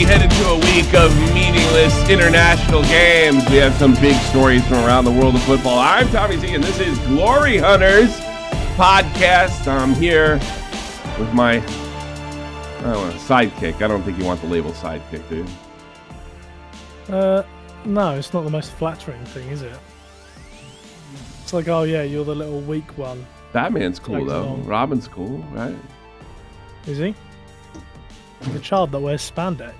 we head into a week of meaningless international games. We have some big stories from around the world of football. I'm Tommy Z, and this is Glory Hunters podcast. I'm here with my sidekick. I don't think you want the label sidekick, do you? No, it's not the most flattering thing, is it? It's like, oh yeah, you're the little weak one. Batman's cool, though. Robin's cool, right? Is he? The child that wears spandex.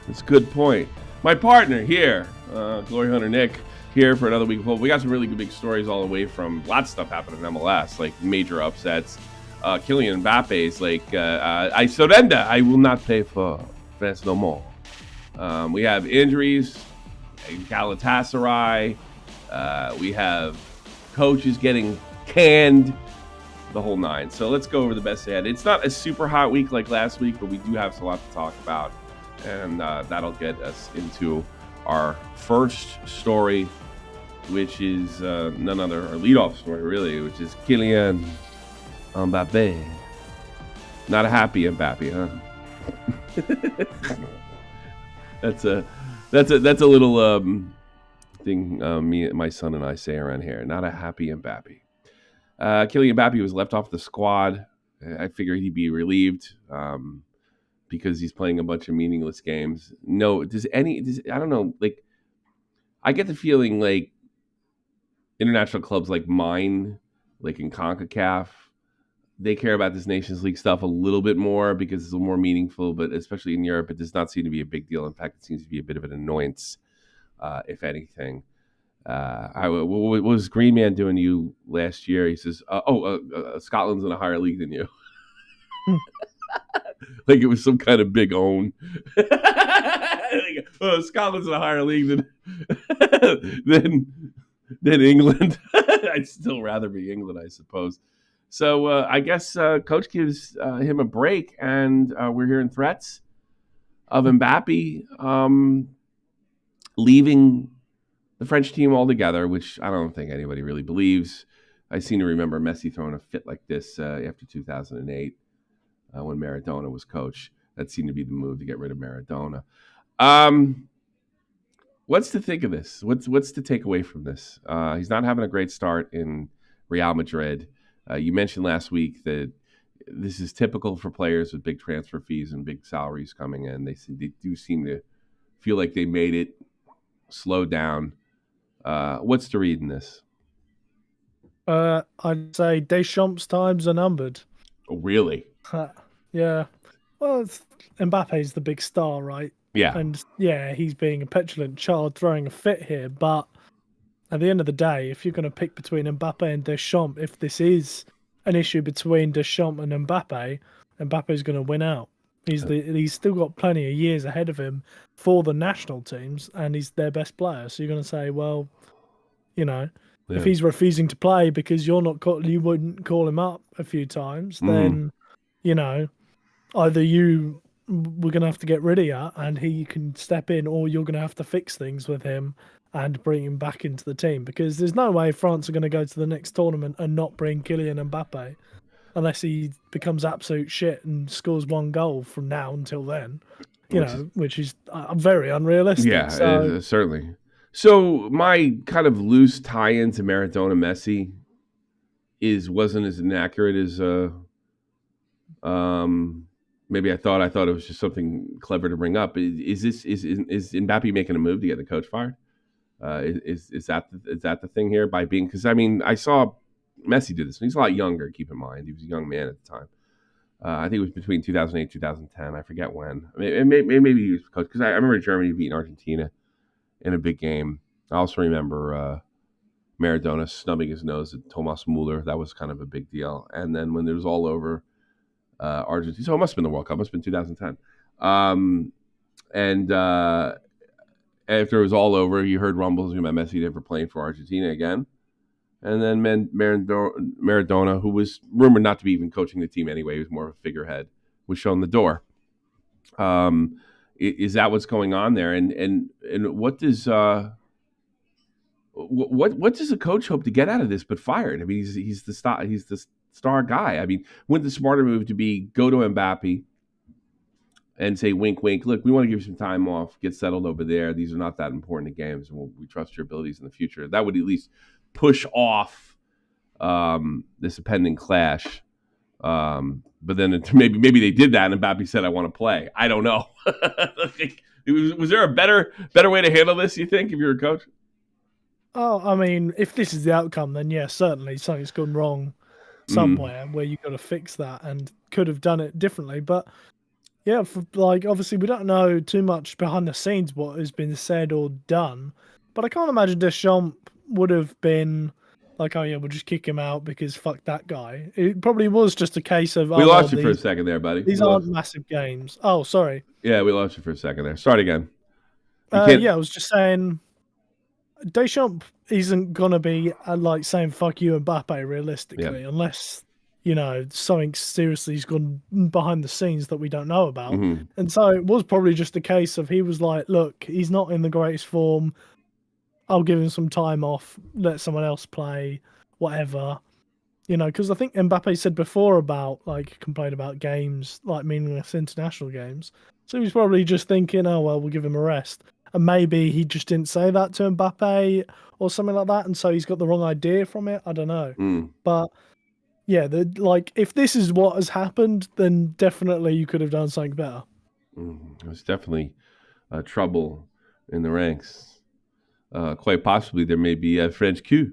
That's a good point. My partner here, Glory Hunter Nick, here for another week of football. We got some really big stories all the way from lots of stuff happening in MLS, like major upsets. KYLIAN Mbappe's like, I surrender. I will not pay for France no more. We have injuries, Galatasaray. We have coaches getting canned. The whole nine. So let's go over the best ahead. It's not a super hot week like last week, but we do have a lot to talk about. And that'll get us into our first story, which is none other, our leadoff story, really, which is KYLIAN Mbappé. Not a happy Mbappé, huh? That's a little thing my son and I say around here. Not a happy Mbappé. KYLIAN Mbappé was left off the squad. I figured he'd be relieved because he's playing a bunch of meaningless games. No, I don't know. Like, I get the feeling like international clubs like mine, like in CONCACAF, they care about this Nations League stuff a little bit more because it's a little more meaningful. But especially in Europe, it does not seem to be a big deal. In fact, it seems to be a bit of an annoyance, if anything. What was Green Man doing to you last year? He says, Scotland's in a higher league than you. Like it was some kind of big own. Scotland's in a higher league than England. I'd still rather be England, I suppose. So I guess Coach gives him a break, and we're hearing threats of Mbappé leaving the French team altogether, which I don't think anybody really believes. I seem to remember Messi throwing a fit like this after 2008 when Maradona was coach. That seemed to be the move to get rid of Maradona. What's to think of this? What's to take away from this? He's not having a great start in Real Madrid. You mentioned last week that this is typical for players with big transfer fees and big salaries coming in. They do seem to feel like they made it, slow down. What's to read in this? I'd say Deschamps' times are numbered. Oh, really? Yeah. Well, Mbappe's the big star, right? Yeah. And yeah, he's being a petulant child throwing a fit here. But at the end of the day, if you're going to pick between Mbappe and Deschamps, if this is an issue between Deschamps and Mbappe, Mbappe's going to win out. He's still got plenty of years ahead of him for the national teams, and he's their best player. So you're going to say, well, if he's refusing to play because you wouldn't call him up a few times, then either we're going to have to get rid of you and he can step in, or you're going to have to fix things with him and bring him back into the team, because there's no way France are going to go to the next tournament and not bring Kylian Mbappe. Unless he becomes absolute shit and scores one goal from now until then, which is very unrealistic. Yeah, certainly. So my kind of loose tie-in to Maradona Messi wasn't as inaccurate as maybe I thought. I thought it was just something clever to bring up. Is Mbappé making a move to get the coach fired? Is that the thing here? Because I saw Messi did this. He's a lot younger, keep in mind. He was a young man at the time. I think it was between 2008 and 2010. I forget when. Maybe he was coach, because I remember Germany beating Argentina in a big game. I also remember Maradona snubbing his nose at Thomas Müller. That was kind of a big deal. And then when it was all over, Argentina. So it must have been the World Cup. It must have been 2010. And after it was all over, you heard rumbles about Messi never playing for Argentina again. And then Maradona, who was rumored not to be even coaching the team anyway, he was more of a figurehead, was shown the door. Is that what's going on there? And what does what does a coach hope to get out of this but fired? I mean, he's the star guy. I mean, wouldn't the smarter move to be go to Mbappe, and say, wink, wink, look, we want to give you some time off, get settled over there. These are not that important games. We trust your abilities in the future. That would at least push off this impending clash. But then maybe they did that, and Mbappe said, "I want to play." I don't know. Was there a better way to handle this, you think, if you're a coach? Oh, I mean, if this is the outcome, then yeah, certainly something's gone wrong somewhere where you got to fix that and could have done it differently. But yeah, like obviously we don't know too much behind the scenes what has been said or done. But I can't imagine Deschamps would have been like, oh yeah, we'll just kick him out because fuck that guy. It probably was just a case of, We oh lost well, you for a second there, buddy. these aren't massive games. Oh, sorry. Yeah, we lost you for a second there. Start again. You can't. Yeah, I was just saying Deschamps isn't gonna be like saying "fuck you" Mbappe realistically, unless you know something seriously has gone behind the scenes that we don't know about. And so it was probably just a case of he was like, "Look, he's not in the greatest form. I'll give him some time off. Let someone else play, whatever." You know, because I think Mbappe said before about like complain about games, like meaningless international games. So he's probably just thinking, "Oh well, we'll give him a rest." And maybe he just didn't say that to Mbappe or something like that, and so he's got the wrong idea from it. I don't know, but yeah, like if this is what has happened, then definitely you could have done something better. There's definitely trouble in the ranks. Quite possibly there may be a French coup.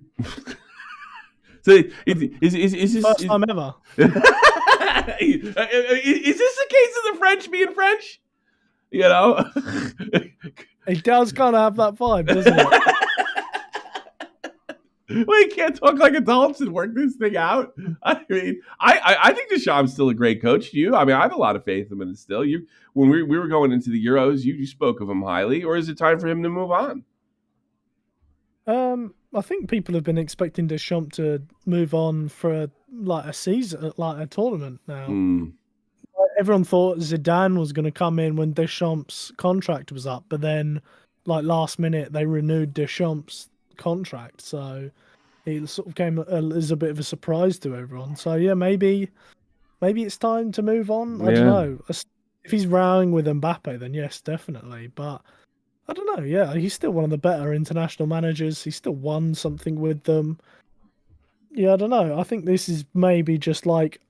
So is this First time ever? Is this the case of the French being French? You know, it does kind of have that vibe, doesn't it? Well, you can't talk like adults and work this thing out. I mean, I think Deschamps' still a great coach. You, I mean, I have a lot of faith in him still. You, when we were going into the Euros, you spoke of him highly. Or is it time for him to move on? I think people have been expecting Deschamps to move on for like a season, like a tournament now. Everyone thought Zidane was going to come in when Deschamps' contract was up, but then, like last minute, they renewed Deschamps' contract, so it sort of came as a bit of a surprise to everyone. So yeah, maybe it's time to move on. I don't know. If he's rowing with Mbappe, then yes, definitely. But I don't know. Yeah, he's still one of the better international managers. He still won something with them. Yeah, I don't know. I think this is maybe just like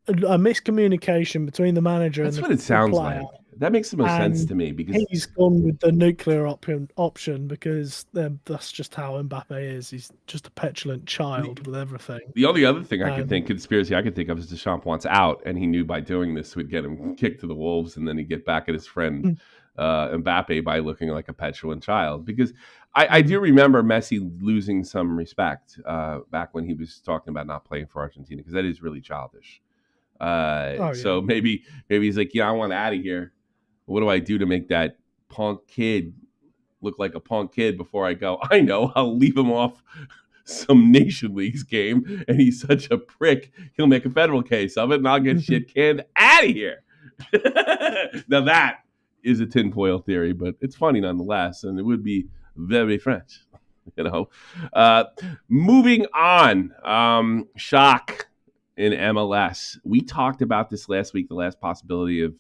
a miscommunication between the manager That's and what it sounds player. like. That makes the most sense to me because he's gone with the nuclear option because that's just how Mbappe is. He's just a petulant child with everything. The only other thing I could think, conspiracy I could think of, is Deschamps wants out, and he knew by doing this we'd get him kicked to the wolves, and then he'd get back at his friend Mbappe by looking like a petulant child. Because I do remember Messi losing some respect back when he was talking about not playing for Argentina, because that is really childish. So maybe he's like, yeah, I want out of here. What do I do to make that punk kid look like a punk kid before I go? I know, I'll leave him off some Nation Leagues game, and he's such a prick, he'll make a federal case of it, and I'll get shit canned out of here. Now that is a tinfoil theory, but it's funny nonetheless, and it would be very French, you know. Moving on, shock in MLS. We talked about this last week, the last possibility of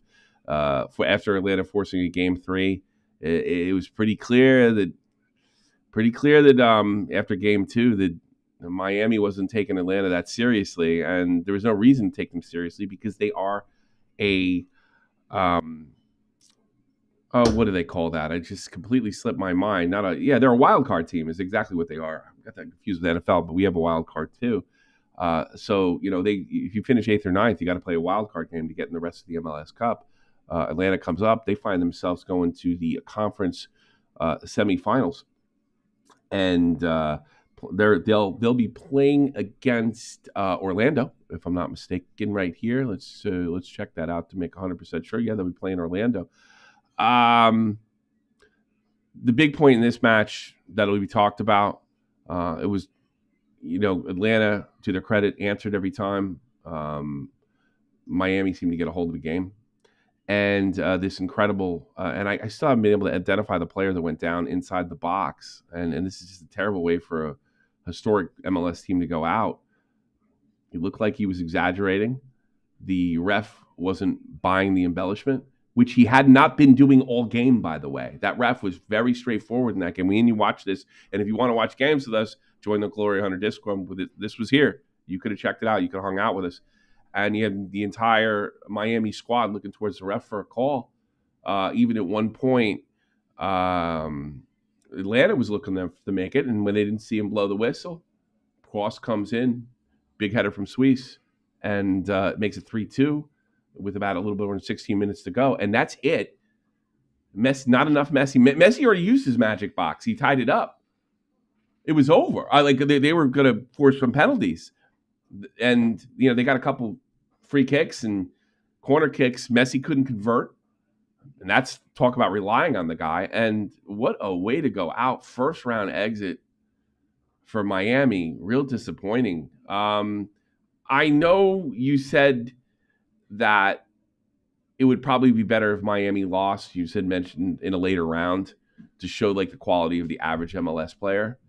for after Atlanta forcing a game 3, it was pretty clear that after game 2 that Miami wasn't taking Atlanta that seriously, and there was no reason to take them seriously because they are a what do they call that? I just completely slipped my mind. They're a wild card team is exactly what they are. I got that confused with the NFL, but we have a wild card too. So if you finish 8th or 9th, you got to play a wild card game to get in the rest of the MLS Cup. Atlanta comes up, they find themselves going to the conference semifinals, and they'll be playing against Orlando, if I'm not mistaken. Right here, let's check that out to make 100% sure. Yeah, they'll be playing Orlando. The big point in this match that'll be talked about, it was, Atlanta, to their credit, answered every time. Miami seemed to get a hold of the game. And this incredible, and I still haven't been able to identify the player that went down inside the box. And this is just a terrible way for a historic MLS team to go out. He looked like he was exaggerating. The ref wasn't buying the embellishment, which he had not been doing all game, by the way. That ref was very straightforward in that game. You watch this, and if you want to watch games with us, join the Glory Hunter Discord. This was here. You could have checked it out. You could have hung out with us. And you had the entire Miami squad looking towards the ref for a call. Even at one point, Atlanta was looking to make it, and when they didn't see him blow the whistle, Cross comes in, big header from Suisse, and makes it 3-2 with about a little bit over 16 minutes to go. And that's it. Messi, not enough Messi. Messi already used his magic box. He tied it up. It was over. They were going to force some penalties. And, they got a couple free kicks and corner kicks. Messi couldn't convert. And that's talk about relying on the guy. And what a way to go out. First round exit for Miami. Real disappointing. I know you said that it would probably be better if Miami lost. You said mentioned in a later round to show the quality of the average MLS player.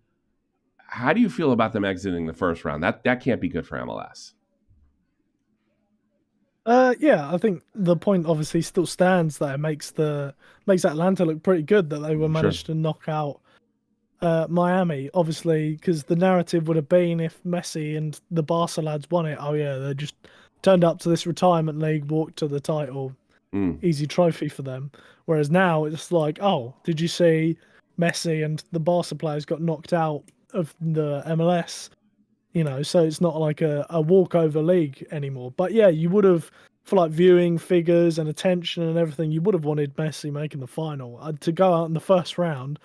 How do you feel about them exiting the first round? That can't be good for MLS. Yeah, I think the point obviously still stands that it makes Atlanta look pretty good that they were managed to knock out Miami. Obviously, because the narrative would have been if Messi and the Barca lads won it, oh yeah, they just turned up to this retirement league, walked to the title, easy trophy for them. Whereas now it's like, oh, did you see Messi and the Barca players got knocked out of the MLS? So it's not like a walkover league anymore. But yeah, you would have, for viewing figures and attention and everything, you would have wanted Messi making the final. To go out in the first round,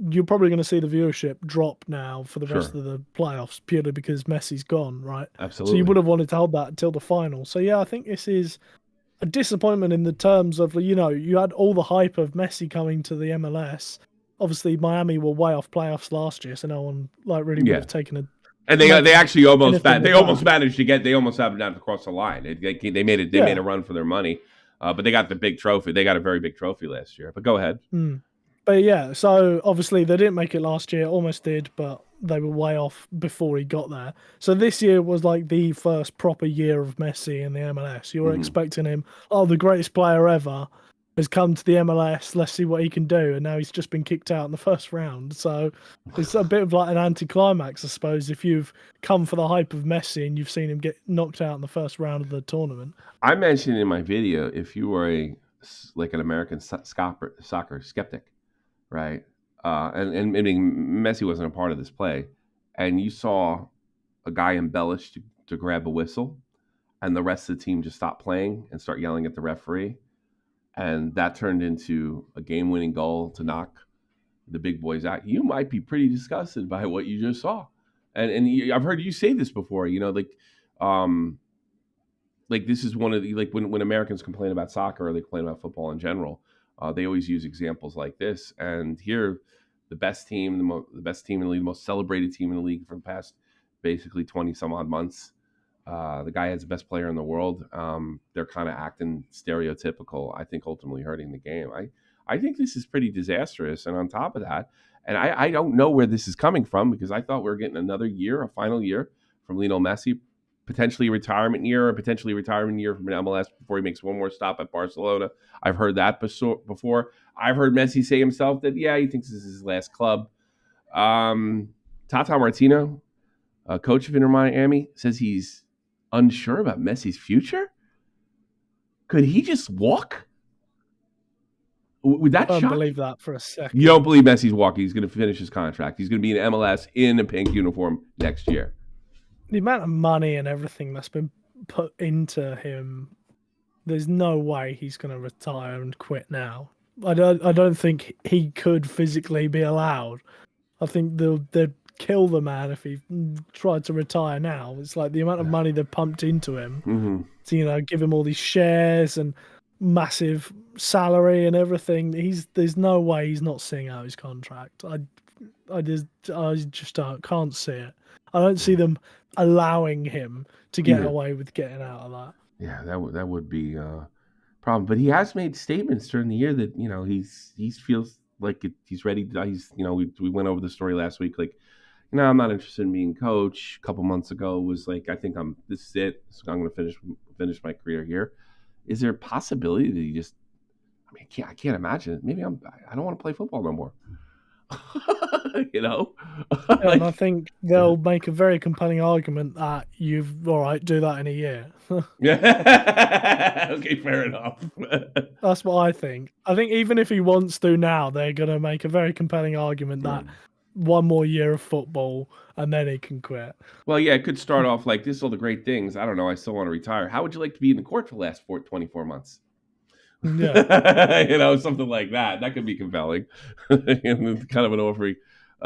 you're probably going to see the viewership drop now for the rest of the playoffs purely because Messi's gone, right? Absolutely. So you would have wanted to hold that until the final. So yeah, I think this is a disappointment in the terms of, you had all the hype of Messi coming to the MLS. Obviously, Miami were way off playoffs last year, so no one really would have taken a. And they actually almost managed to get. They almost happened down to cross the line. They made it. They made a run for their money, but they got the big trophy. They got a very big trophy last year. But go ahead. But yeah, so obviously they didn't make it last year. Almost did, but they were way off before he got there. So this year was the first proper year of Messi in the MLS. You were expecting him, the greatest player ever has come to the MLS. Let's see what he can do. And now he's just been kicked out in the first round. So it's a bit of an anticlimax, I suppose, if you've come for the hype of Messi and you've seen him get knocked out in the first round of the tournament. I mentioned in my video, if you were an American soccer skeptic, right? And I mean, Messi wasn't a part of this play, and you saw a guy embellish to grab a whistle, and the rest of the team just stop playing and start yelling at the referee. And that turned into a game-winning goal to knock the big boys out. You might be pretty disgusted by what you just saw, and I've heard you say this before. This is one of the when Americans complain about soccer or they complain about football in general, they always use examples like this. And here, the best team, the best team in the league, the most celebrated team in the league for the past basically 20 some odd months. The guy has the best player in the world. They're kind of acting stereotypical, I think, ultimately hurting the game. I think this is pretty disastrous. And on top of that, and I don't know where this is coming from because I thought we were getting another year, a final year from Lionel Messi, potentially a retirement year from MLS before he makes one more stop at Barcelona. I've heard that before. I've heard Messi say himself that, yeah, he thinks this is his last club. Tata Martino, coach of Inter Miami, says he's unsure about Messi's future. Could he just walk? Would that shock? I don't believe that for a second. You don't believe Messi's walking? He's going to finish his contract. He's going to be in MLS in a pink uniform next year. The amount of money and everything that's been put into him, there's no way he's going to retire and quit now. I don't think he could physically be allowed. I think they'd kill the man if he tried to retire now. It's like the amount of money they've pumped into him to, give him all these shares and massive salary and everything. There's no way he's not seeing out his contract. I just can't see it. I don't see them allowing him to get away with getting out of that. Yeah, that would be a problem. But he has made statements during the year that he feels like he's ready. We went over the story last week. I'm not interested in being coach. A couple months ago was I think this is it. So I'm going to finish my career here. is there a possibility that he just? I mean, I can't imagine it. Maybe I don't want to play football no more. You know, Yeah, and I think they'll make a very compelling argument that you've all right, do that in a year. Yeah. Okay, fair enough. That's what I think. I think even if he wants to now, they're gonna make a very compelling argument that one more year of football and then he can quit. Well, yeah, it could start off like this. All the great things. I don't know. I still want to retire. How would you like to be in the court for the last 24 months? Yeah. You know, something like that. That could be compelling. Kind of an offer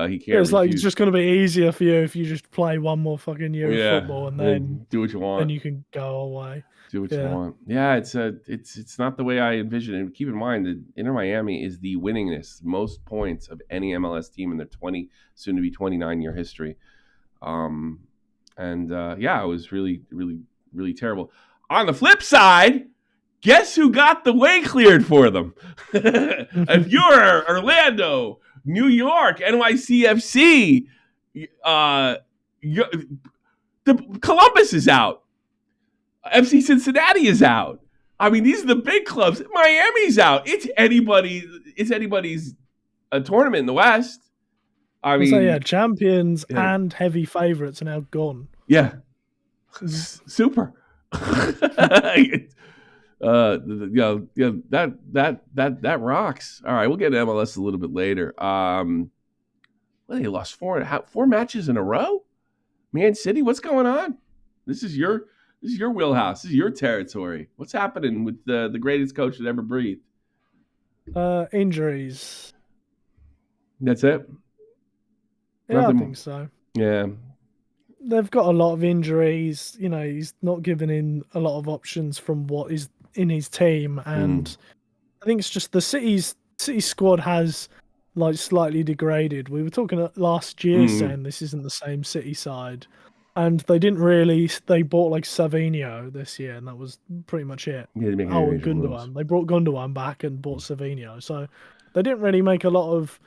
he can't It's like it's refuse. just going to be easier for you if you just play one more fucking year of Yeah, football and then do what you want. you can go away. Do what you Yeah. want. Yeah, it's not the way I envision it. And keep in mind that Inter Miami is the winningest, most points of any MLS team in their 20, soon to be 29-year history. Yeah, it was really, really, really terrible. On the flip side, guess who got the way cleared for them? If you're Orlando, New York, NYCFC, the Columbus is out. FC Cincinnati is out. I mean, these are the big clubs. Miami's out. It's anybody's tournament in the West. I mean, so yeah, champions and heavy favorites are now gone. Yeah, super. That rocks. All right, we'll get to MLS a little bit later. Well, they lost four matches in a row. Man City, what's going on? This is your wheelhouse. This is your territory. What's happening with the greatest coach that ever breathed? Injuries. That's it? Yeah, I think so. Yeah. They've got a lot of injuries. You know, he's not giving in a lot of options from what is in his team. And I think it's just the City squad has like slightly degraded. We were talking last year saying this isn't the same City side. And they didn't really. They bought like Savinho this year, and that was pretty much it. Yeah, and Gundogan. They brought Gundogan back and bought Savinho. So they didn't really make a lot of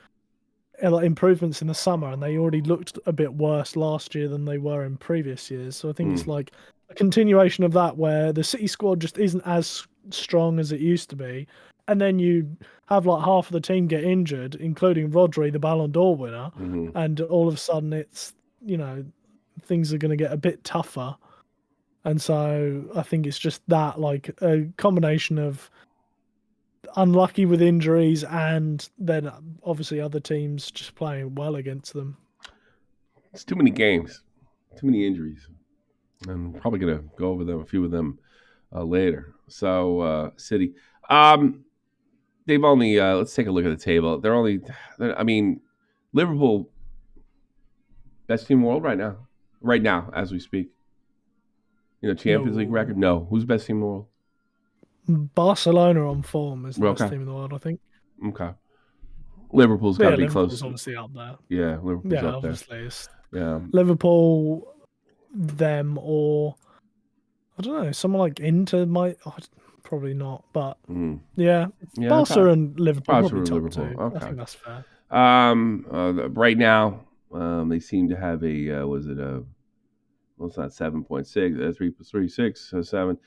improvements in the summer, and they already looked a bit worse last year than they were in previous years. So I think it's like a continuation of that, where the City squad just isn't as strong as it used to be. And then you have like half of the team get injured, including Rodri, the Ballon d'Or winner. And all of a sudden it's, things are going to get a bit tougher. And so I think it's just that, like a combination of unlucky with injuries and then obviously other teams just playing well against them. It's too many games, too many injuries. And we're probably going to go over a few of them later. So, City. They've only, let's take a look at the table. Liverpool, best team in the world right now, as we speak. Champions League record? No. Who's the best team in the world? Barcelona on form is the best team in the world, I think. Okay. Liverpool's got to be Liverpool's close. obviously up there. Yeah, Liverpool's up obviously there. Liverpool, them, or I don't know, someone like Inter might. Probably not, but Barca and Liverpool probably top two. Okay. I think that's fair. Right now, they seem to have a it's not 7.6, 3 plus 3, 6, 7.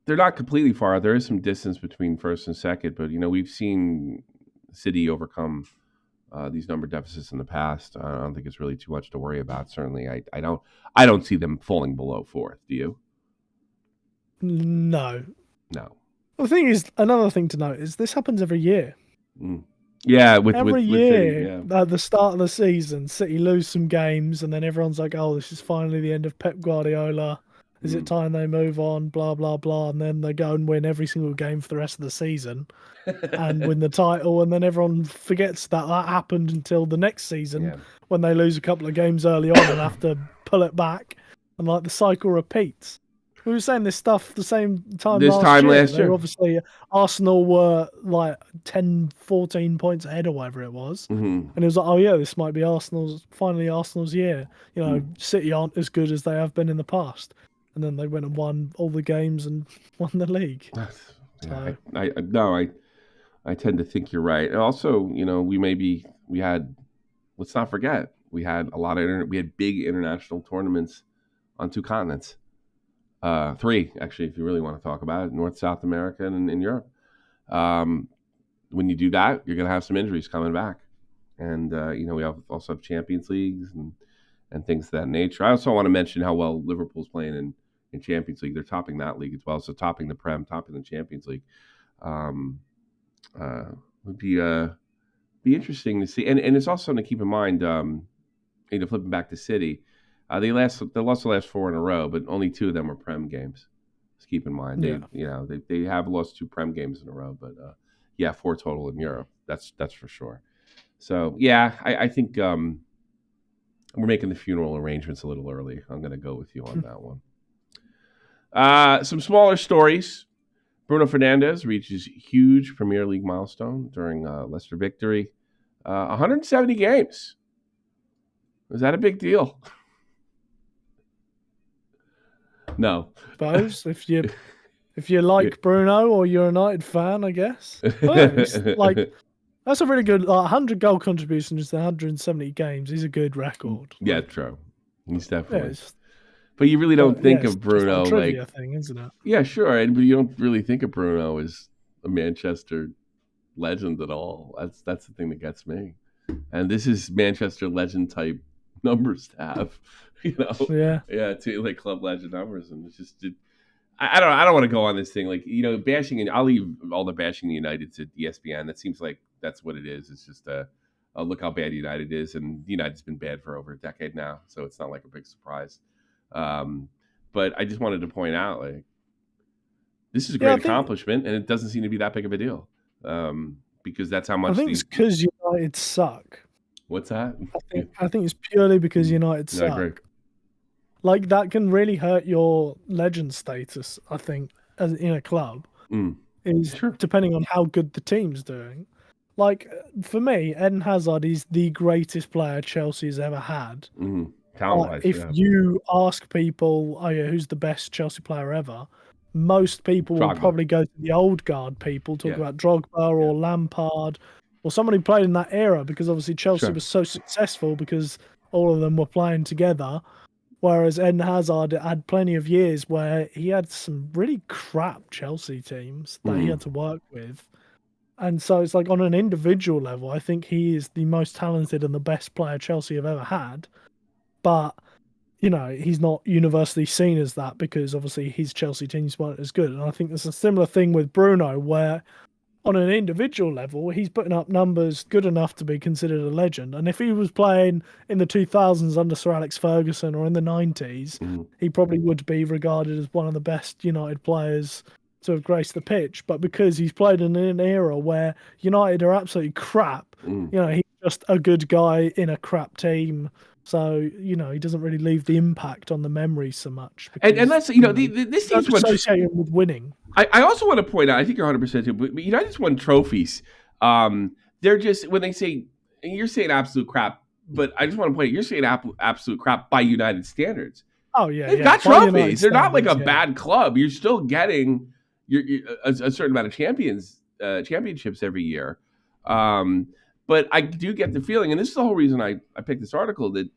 They're not completely far. There is some distance between first and second, but we've seen City overcome these number deficits in the past. I don't think it's really too much to worry about. Certainly, I don't see them falling below fourth. Do you? No. The thing is, another thing to note is this happens every year. Yeah, every year City, at the start of the season, City lose some games, and then everyone's like, "Oh, this is finally the end of Pep Guardiola. Is it time they move on?" Blah blah blah, and then they go and win every single game for the rest of the season and win the title, and then everyone forgets that happened until the next season when they lose a couple of games early on and have to pull it back, and like the cycle repeats. We were saying this stuff the same time last year. Obviously, Arsenal were like 10, 14 points ahead or whatever it was. And it was like, oh yeah, this might be finally Arsenal's year. City aren't as good as they have been in the past. And then they went and won all the games and won the league. I tend to think you're right. And also, let's not forget, we had we had big international tournaments on two continents. Three, actually, if you really want to talk about it: North, South America, and in Europe. Um, when you do that, you're going to have some injuries coming back, and we also have Champions Leagues and things of that nature. I also want to mention how well Liverpool's playing in Champions League. They're topping that league as well, so topping the Prem, topping the Champions League. Um, would be interesting to see, and it's also something to keep in mind. Flipping back to City, they lost the last four in a row, but only two of them were Prem games. Just keep in mind they have lost two Prem games in a row, but four total in Europe. That's for sure. So yeah, I think we're making the funeral arrangements a little early. I'm going to go with you on that one. Some smaller stories. Bruno Fernandes reaches huge Premier League milestone during Leicester victory. 170 games. Is that a big deal? No. I suppose if you like Bruno or you're a United fan, I guess. Like that's a really good 100 goal contributions to 170 games is a good record. Yeah, true. He's definitely. But you really don't think of Bruno it's a trivia thing, isn't it? Yeah, sure. But you don't really think of Bruno as a Manchester legend at all. That's the thing that gets me. And this is Manchester legend type numbers to have, to like club legend numbers, and it's just I don't want to go on this thing like bashing, and I'll leave all the bashing United to ESPN. That seems like that's what it is. It's just a look how bad United is, and United's been bad for over a decade now, so it's not like a big surprise. But I just wanted to point out like this is a great accomplishment, and it doesn't seem to be that big of a deal because that's how much. I think it's because United suck. What's that? I think it's purely because United suck. I agree. Like that can really hurt your legend status. I think as in a club depending on how good the team's doing. Like for me, Eden Hazard is the greatest player Chelsea's ever had. If you ask people, who's the best Chelsea player ever? Most people will probably go to the old guard people, talk about Drogba or Lampard or somebody who played in that era, because obviously Chelsea was so successful because all of them were playing together. Whereas Eden Hazard had plenty of years where he had some really crap Chelsea teams that he had to work with. And so it's like on an individual level, I think he is the most talented and the best player Chelsea have ever had. But, he's not universally seen as that because obviously his Chelsea teams weren't as good. And I think there's a similar thing with Bruno where on an individual level, he's putting up numbers good enough to be considered a legend. And if he was playing in the 2000s under Sir Alex Ferguson or in the 90s, he probably would be regarded as one of the best United players to have graced the pitch. But because he's played in an era where United are absolutely crap, he's just a good guy in a crap team. So, he doesn't really leave the impact on the memory so much. Because, and that's, this team's associated with winning. I also want to point out, I think you're 100% too, but United's won trophies. They're just, when they say, and you're saying absolute crap, but I just want to point out, you're saying absolute crap by United standards. Oh, yeah. They've got trophies. They're not like a bad club. You're still getting a certain amount of championships every year. But I do get the feeling, and this is the whole reason I picked this article, that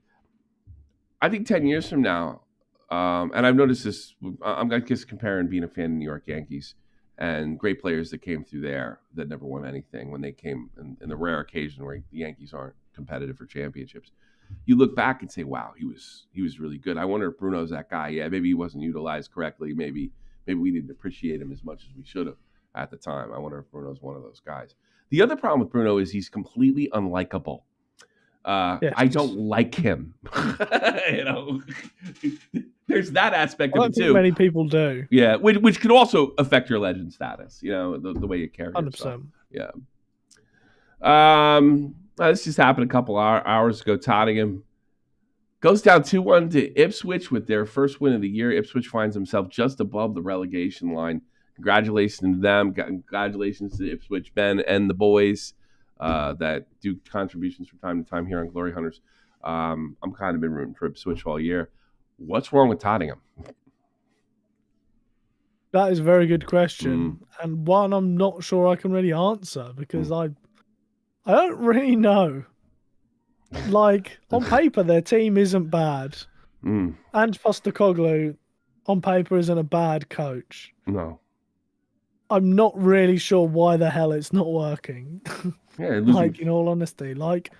I think 10 years from now, and I've noticed this, I'm just comparing being a fan of New York Yankees and great players that came through there that never won anything when they came in the rare occasion where the Yankees aren't competitive for championships. You look back and say, wow, he was really good. I wonder if Bruno's that guy. Yeah, maybe he wasn't utilized correctly. Maybe we didn't appreciate him as much as we should have at the time. I wonder if Bruno's one of those guys. The other problem with Bruno is he's completely unlikable. I don't like him. There's that aspect of it too. Many people do. Yeah, which could also affect your legend status. The way you carry yourself. 100%. Yeah. This just happened a couple hours ago. Tottenham goes down 2-1 to Ipswich with their first win of the year. Ipswich finds himself just above the relegation line. Congratulations to them. Congratulations to Ipswich, Ben, and the boys that do contributions from time to time here on Glory Hunters. I'm kind of been rooting for Ipswich all year. What's wrong with Tottenham? That is a very good question, and one I'm not sure I can really answer because I don't really know. Like on paper, their team isn't bad, and Postecoglou on paper isn't a bad coach. No. I'm not really sure why the hell it's not working. Yeah, losing. Like, in all honesty, like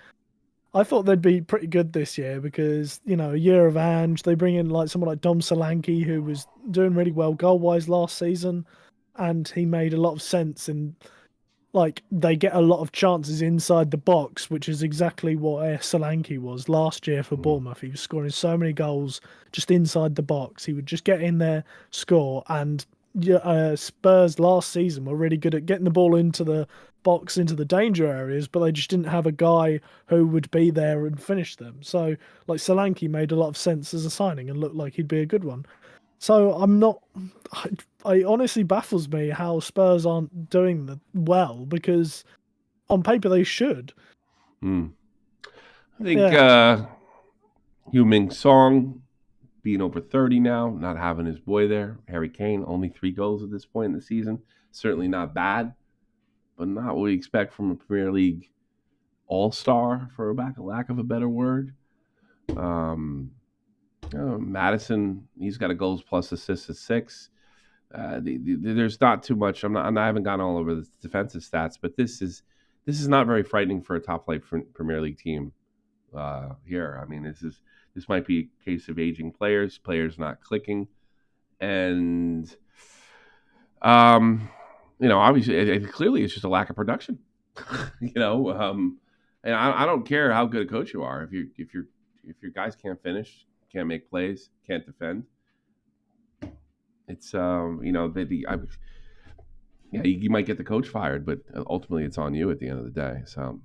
I thought they'd be pretty good this year because, a year of Ange, they bring in like someone like Dom Solanke who was doing really well goal wise last season, and he made a lot of sense. And like they get a lot of chances inside the box, which is exactly what Solanke was last year for Mm, Bournemouth. He was scoring so many goals just inside the box. He would just get in there, score, and yeah, Spurs last season were really good at getting the ball into the box, into the danger areas, but they just didn't have a guy who would be there and finish them. So, like Solanke made a lot of sense as a signing and looked like he'd be a good one. So I'm not. I honestly baffles me how Spurs aren't doing well because on paper they should. mm. I think Yeah, Heung-min Song being over 30 now, not having his boy there. Harry Kane, only 3 goals at this point in the season. Certainly not bad, but not what we expect from a Premier League all-star, for a lack of a better word. Um, Madison, he's got a goals plus assists of 6. There's not too much. I haven't gone all over the defensive stats, but this is not very frightening for a top flight Premier League team here. I mean, this might be a case of aging players not clicking, and obviously, clearly, it's just a lack of production. you know, and I don't care how good a coach you are if your guys can't finish, can't make plays, can't defend. It's yeah, you might get the coach fired, but ultimately it's on you at the end of the day. So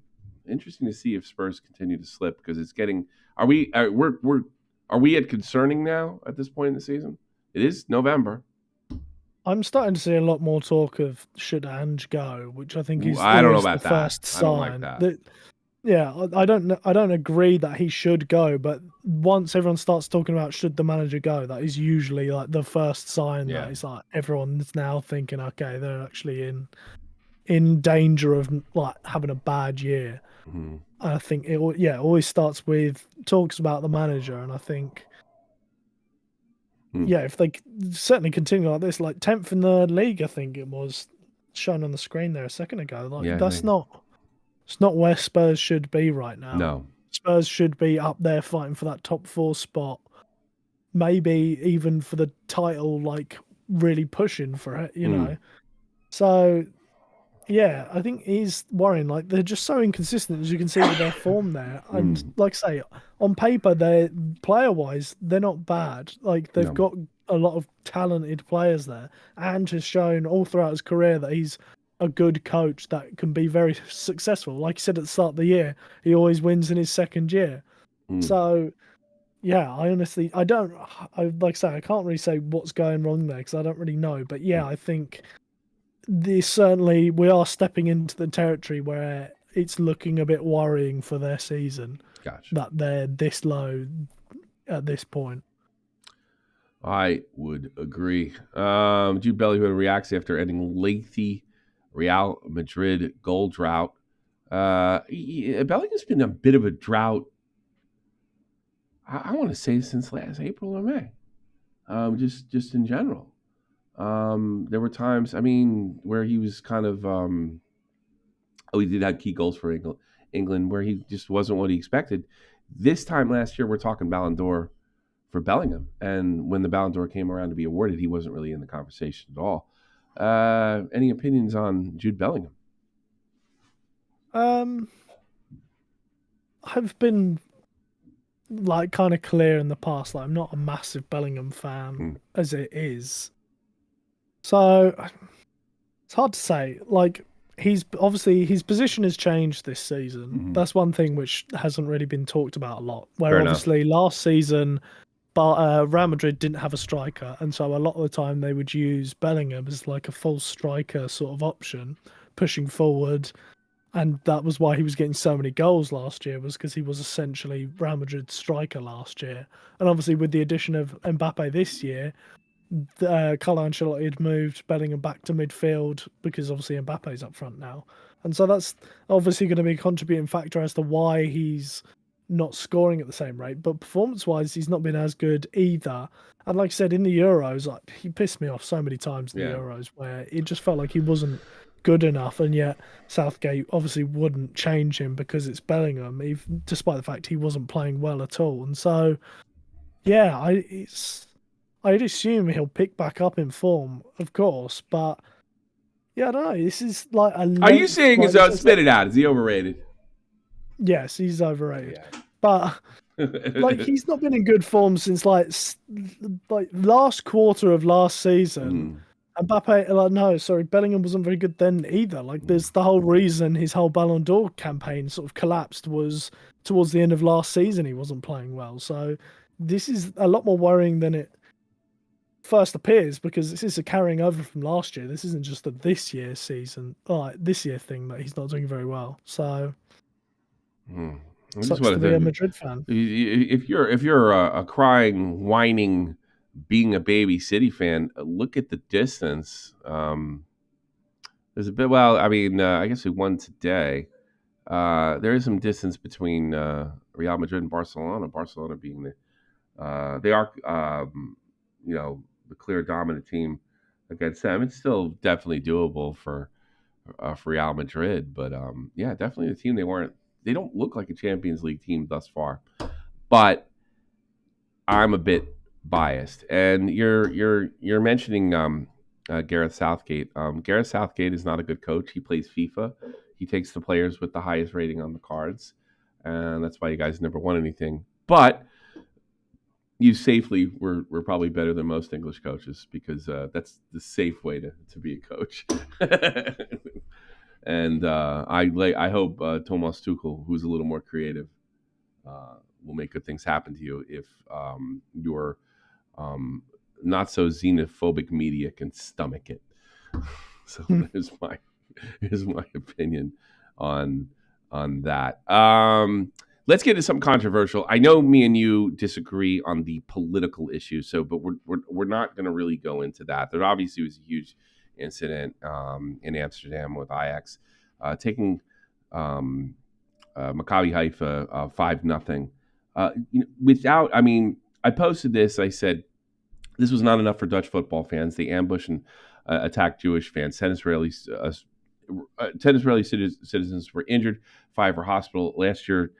interesting to see if Spurs continue to slip because it's getting. Are we? Are we at concerning now at this point in the season? It is November. I'm starting to see a lot more talk of should Ange go, which I think is I don't know always the about that. first I don't like sign. that. Yeah, I don't agree that he should go, but once everyone starts talking about should the manager go, that is usually like the first sign Yeah. that it's like everyone's now thinking, okay, they're actually in danger of like having a bad year. Mhm. I think it always starts with talks about the manager, and I think Hmm. yeah, if they certainly continue like this, like 10th in the league, I think it was shown on the screen there a second ago. Like Yeah. that's not it's not where Spurs should be right now. No. Spurs should be up there fighting for that top 4 spot, maybe even for the title, like really pushing for it. Hmm. So yeah, I think he's worrying. Like they're just so inconsistent as you can see with their form there. And Hmm. like I say, on paper, they're player wise, they're not bad. Like they've No. got a lot of talented players there. And has shown all throughout his career that he's a good coach that can be very successful. Like you said at the start of the year, he always wins in his second year. Hmm. So yeah, I honestly I don't I like I say I can't really say what's going wrong there because I don't really know. But Hmm. yeah, I think this certainly we are stepping into the territory where it's looking a bit worrying for their season Gotcha. that they're this low at this point. I would agree. Jude Bellingham reacts after ending lengthy Real Madrid goal drought. Bellingham's been a bit of a drought. I want to say since last April or May. Just in general. There were times, I mean, where he was kind of. He did have key goals for England, where he just wasn't what he expected. This time last year, we're talking Ballon d'Or for Bellingham, and when the Ballon d'Or came around to be awarded, he wasn't really in the conversation at all. Any opinions on Jude Bellingham? Um, I've been like kind of clear in the past, like I'm not a massive Bellingham fan Hmm. as it is, so it's hard to say. Like he's obviously his position has changed this season. Mm-hmm. That's one thing which hasn't really been talked about a lot. Fair Where enough. obviously last season but Real Madrid didn't have a striker, and so a lot of the time they would use Bellingham as like a false striker sort of option, pushing forward, and that was why he was getting so many goals last year, was because he was essentially Real Madrid's striker last year. And obviously with the addition of Mbappe this year, Carlo Ancelotti had moved Bellingham back to midfield because obviously Mbappe's up front now, and so that's obviously going to be a contributing factor as to why he's not scoring at the same rate, but performance-wise, he's not been as good either. And like I said, in the Euros, like he pissed me off so many times in the Yeah. Euros where it just felt like he wasn't good enough, and yet Southgate obviously wouldn't change him because it's Bellingham, even, despite the fact he wasn't playing well at all. And so, yeah, I'd assume he'll pick back up in form, of course, but yeah, I don't know. This is like a Are you length, saying like is this is spit it out? Is he overrated? yes, he's overrated, Yeah. but. Like he's not been in good form since like last quarter of last season. Mbappe, like no, sorry, Bellingham wasn't very good then either. Like there's the whole reason his whole Ballon d'Or campaign sort of collapsed was towards the end of last season he wasn't playing well. So this is a lot more worrying than it first appears because this is a carrying over from last year. This isn't just a this year season, like this year thing that he's not doing very well. So I just sucks want to to be a think, Madrid fan. if you're a crying, whining, being a baby City fan, look at the distance. There's a bit. Well, I mean, I guess we won today. There is some distance between Real Madrid and Barcelona. Barcelona being they are, the clear dominant team against them. It's still definitely doable for Real Madrid, but yeah, definitely the team they don't look like a Champions League team thus far. But I'm a bit biased, and you're mentioning Gareth Southgate. Gareth Southgate is not a good coach. He plays FIFA. He takes the players with the highest rating on the cards, and that's why you guys never won anything. But you safely we're probably better than most English coaches because that's the safe way to be a coach. And I hope Thomas Tuchel, who's a little more creative, will make good things happen to you if your not so xenophobic media can stomach it. So here's my opinion on that. Let's get into something controversial. I know me and you disagree on the political issue, but we're not going to really go into that. There obviously was a huge incident in Amsterdam with Ajax taking Maccabi Haifa 5-0. I mean, I posted this. I said this was not enough for Dutch football fans. They ambushed and attacked Jewish fans. 10 Israeli citizens were injured. 5 were hospital. Last year,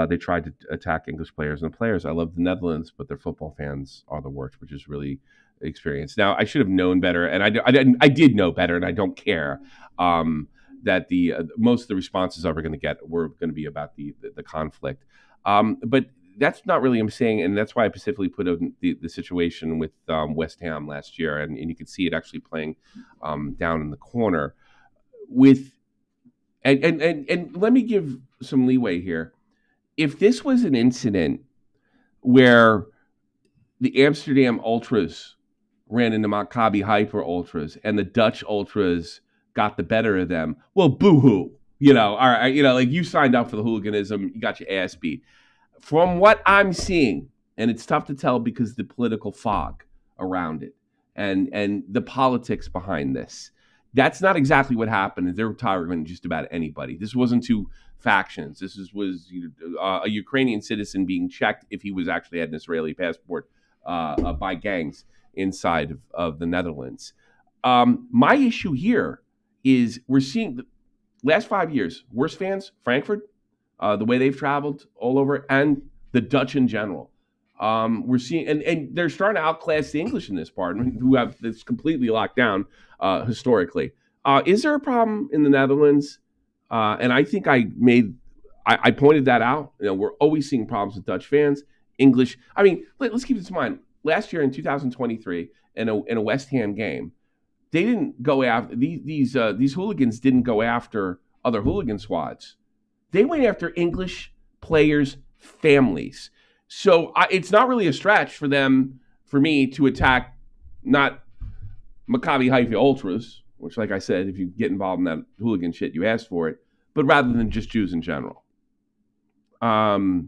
they tried to attack English players and players. I love the Netherlands, but their football fans are the worst, which is really experience. Now, I should have known better, and I did know better, and I don't care that the most of the responses were going to be about the conflict. But that's not really what I'm saying, and that's why I specifically put out the situation with West Ham last year, and you could see it actually playing down in the corner. And let me give some leeway here. If this was an incident where the Amsterdam Ultras ran into Maccabi Haifa Ultras and the Dutch Ultras got the better of them, well, boo-hoo. All right, like you signed up for the hooliganism, you got your ass beat. From what I'm seeing, and it's tough to tell because the political fog around it and the politics behind this, that's not exactly what happened. They were targeting just about anybody. This wasn't two factions. This was a Ukrainian citizen being checked if he was actually had an Israeli passport by gangs inside of the Netherlands. My issue here is we're seeing the last 5 years, worst fans, Frankfurt, the way they've traveled all over, and the Dutch in general. We're seeing, and they're starting to outclass the English in this part, who have this completely locked down historically. Is there a problem in the Netherlands? And I think I pointed that out. We're always seeing problems with Dutch fans. English. I mean, let's keep this in mind. Last year in 2023, in a West Ham game, they didn't go after these hooligans. Didn't go after other hooligan squads. They went after English players' families. So it's not really a stretch for me to attack not Maccabi Haifa Ultras, which, like I said, if you get involved in that hooligan shit, you ask for it, but rather than just Jews in general. Does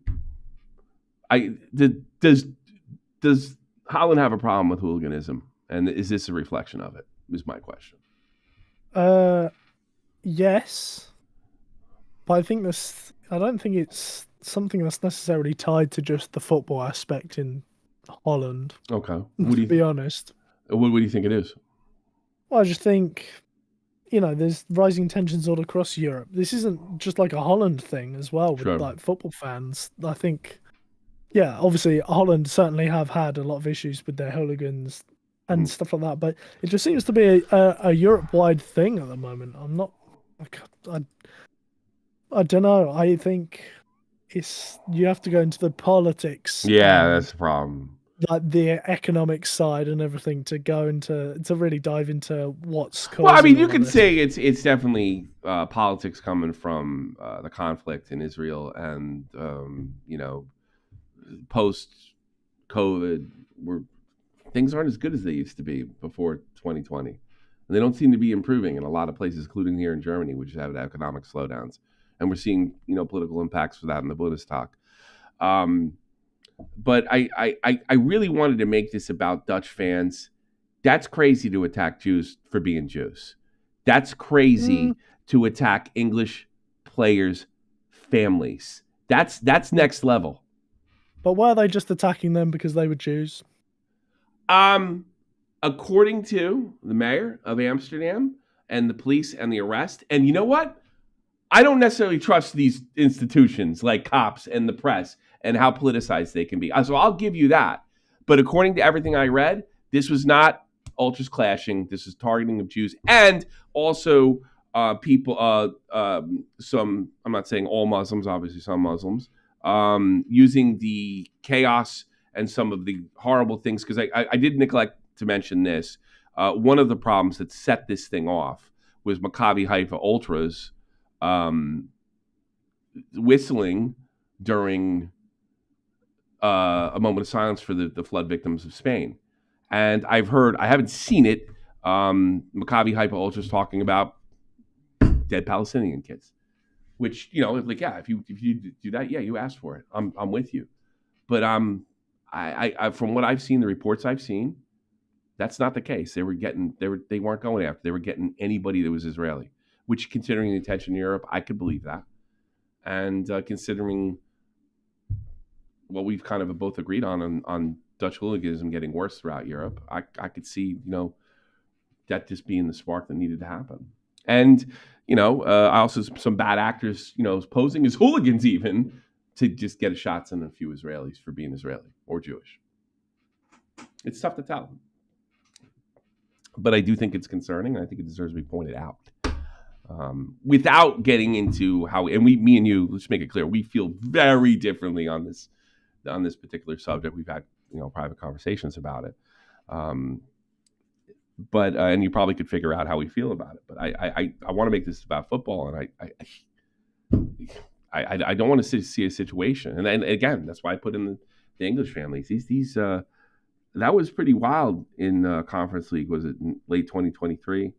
Holland have a problem with hooliganism, and is this a reflection of it? Is my question. Yes, but I don't think it's something that's necessarily tied to just the football aspect in Holland, Okay. to be honest. What do you think it is? I just think, there's rising tensions all across Europe. This isn't just like a Holland thing as well with Sure. like football fans. I think, yeah, obviously Holland certainly have had a lot of issues with their hooligans and Mm. stuff like that, but it just seems to be a Europe-wide thing at the moment. I'm not, like, I don't know. I think you have to go into the politics Yeah, and that's the problem. like the economic side and everything to go into to really dive into what's Well, I causing mean, you all of could this. say it's definitely politics coming from the conflict in Israel and post COVID, where things aren't as good as they used to be before 2020, and they don't seem to be improving in a lot of places, including here in Germany, which has had economic slowdowns, and we're seeing political impacts for that in the Bundestag. Um, but I really wanted to make this about Dutch fans. That's crazy to attack Jews for being Jews. That's Mm, crazy to attack English players' families. That's next level. but were they just attacking them because they were Jews? Um, According to the mayor of Amsterdam and the police and the arrest, and you know what? I don't necessarily trust these institutions like cops and the press and how politicized they can be. So I'll give you that. But according to everything I read, this was not ultras clashing. This is targeting of Jews and also people. Some, I'm not saying all Muslims, obviously some Muslims, using the chaos and some of the horrible things. Because I did neglect to mention this. One of the problems that set this thing off was Maccabi Haifa ultras um, whistling during a moment of silence for the flood victims of Spain. And I haven't seen it, Maccabi Haifa ultras talking about dead Palestinian kids, which, like, yeah, if you do that, yeah, you asked for it. I'm with you. But I from what I've seen, the reports I've seen, that's not the case. They weren't going after. They were getting anybody that was Israeli, which, considering the tension in Europe, I could believe that. And considering what we've kind of both agreed on Dutch hooliganism getting worse throughout Europe, I could see that just being the spark that needed to happen. And I also some bad actors posing as hooligans even to just get shots on a few Israelis for being Israeli or Jewish. It's tough to tell, but I do think it's concerning, and I think it deserves to be pointed out. Without getting into how, and me and you, let's make it clear, we feel very differently on this particular subject. We've had private conversations about it, but and you probably could figure out how we feel about it. But I want to make this about football, and I don't want to see a situation, and again, that's why I put in the English families. These that was pretty wild in Conference League. Was it in late 2023?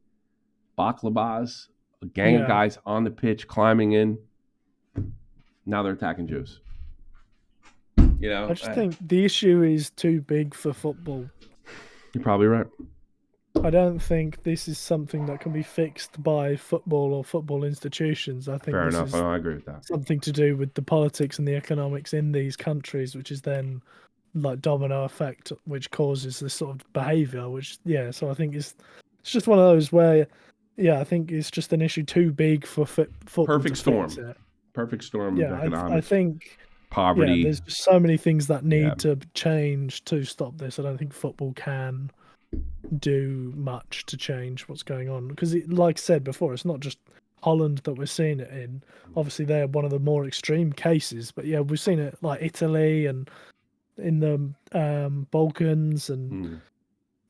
Baklavas, a gang of Yeah. guys on the pitch climbing in. Now they're attacking Jews. I just think the issue is too big for football. You're probably right. I don't think this is something that can be fixed by football or football institutions. I think Fair this enough. is I agree with that. something to do with the politics and the economics in these countries, which is then like domino effect, which causes this sort of behavior. Which, yeah, so I think it's just one of those where, yeah, I think it's just an issue too big for football to Perfect fix storm. it. Perfect storm of Yeah, I economics, think, yeah, poverty. there's just so many things that Yeah. need to change to stop this. I don't think football can do much to change what's going on because, like I said before, it's not just Holland that we're seeing it in. Obviously, they're one of the more extreme cases, but yeah, we've seen it like Italy and in the Balkans and Mm,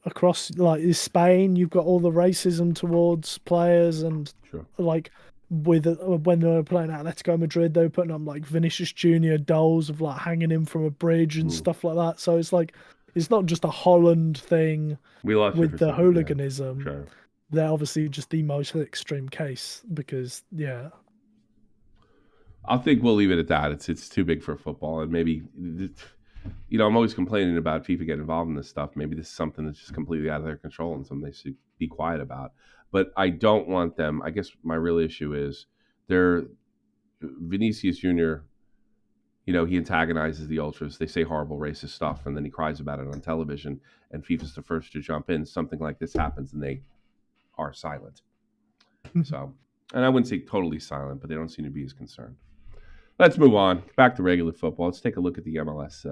across like Spain. You've got all the racism towards players and sure. like with when they were playing Atletico Madrid, they were putting up like Vinicius Junior dolls of like hanging him from a bridge and Mm. stuff like that. So it's like it's not just a Holland thing We lost you with for a the second. Yeah. hooliganism. Sure. They're obviously just the most extreme case because, yeah, I think we'll leave it at that. It's too big for football, and maybe I'm always complaining about FIFA getting involved in this stuff. Maybe this is something that's just completely out of their control and something they should be quiet about. But I don't want them. I guess my real issue is they're Vinicius Junior he antagonizes the ultras. They say horrible racist stuff, and then he cries about it on television. And FIFA's the first to jump in. Something like this happens, and they are silent. So, and I wouldn't say totally silent, but they don't seem to be as concerned. Let's move on back to regular football. Let's take a look at the MLS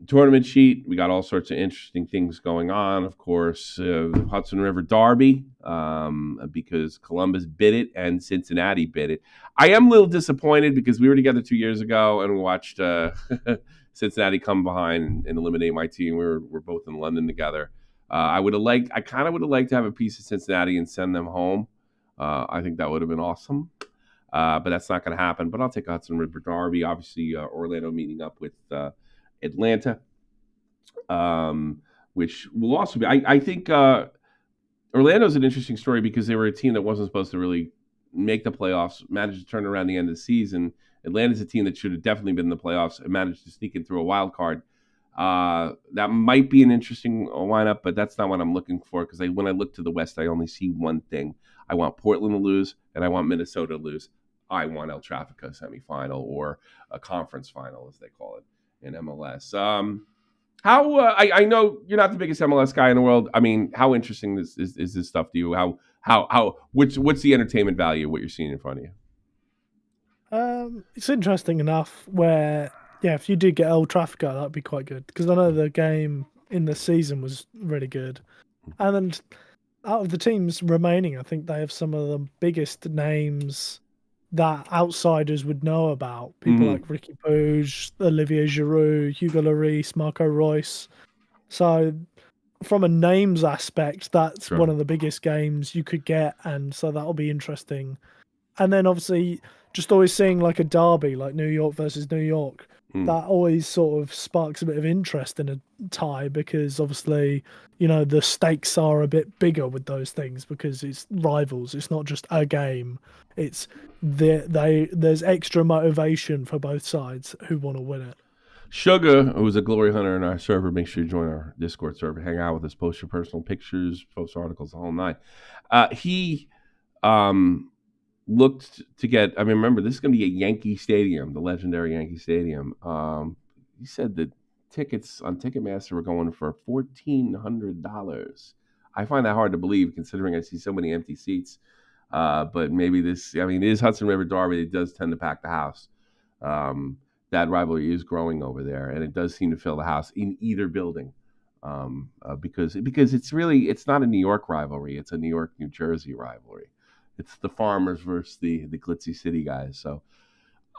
tournament sheet. We got all sorts of interesting things going on. Of course, the Hudson River Derby, because Columbus bid it and Cincinnati bid it. I am a little disappointed because we were together 2 years ago and we watched Cincinnati come behind and eliminate my team. We're both in London together. I kind of would have liked to have a piece of Cincinnati and send them home. I think that would have been awesome. But that's not going to happen. But I'll take Hudson River Derby. Obviously, Orlando meeting up with Atlanta, which will also be. I think Orlando's an interesting story because they were a team that wasn't supposed to really make the playoffs, managed to turn around the end of the season. Atlanta's a team that should have definitely been in the playoffs and managed to sneak in through a wild card. That might be an interesting lineup, but that's not what I'm looking for because when I look to the West, I only see one thing. I want Portland to lose, and I want Minnesota to lose. I want El Trafico semifinal or a conference final, as they call it in MLS. I know you're not the biggest MLS guy in the world. I mean, how interesting is this stuff to you? What's the entertainment value of what you're seeing in front of you? It's interesting enough where, if you did get El Trafico, that'd be quite good because I know the game in the season was really good. And then out of the teams remaining, I think they have some of the biggest names that outsiders would know about. People like Ricky Puig, Olivier Giroud, Hugo Lloris, Marco Reus. So from a names aspect, that's one of the biggest games you could get. And so that'll be interesting. And then obviously just always seeing like a derby, like New York versus New York, that always sort of sparks a bit of interest in a tie because obviously, the stakes are a bit bigger with those things because it's rivals. It's not just a game. It's there's extra motivation for both sides who want to win it. Sugar, who's a glory hunter in our server, make sure you join our Discord server. Hang out with us, post your personal pictures, post articles, the whole nine. He looked to get. I mean, remember this is going to be a Yankee Stadium, the legendary Yankee Stadium. He said that tickets on Ticketmaster were going for $1,400. I find that hard to believe, considering I see so many empty seats. But maybe this. I mean, it is Hudson River Derby. It does tend to pack the house. That rivalry is growing over there, and it does seem to fill the house in either building. Because it's not a New York rivalry. It's a New York, New Jersey rivalry. It's the Farmers versus the glitzy city guys. So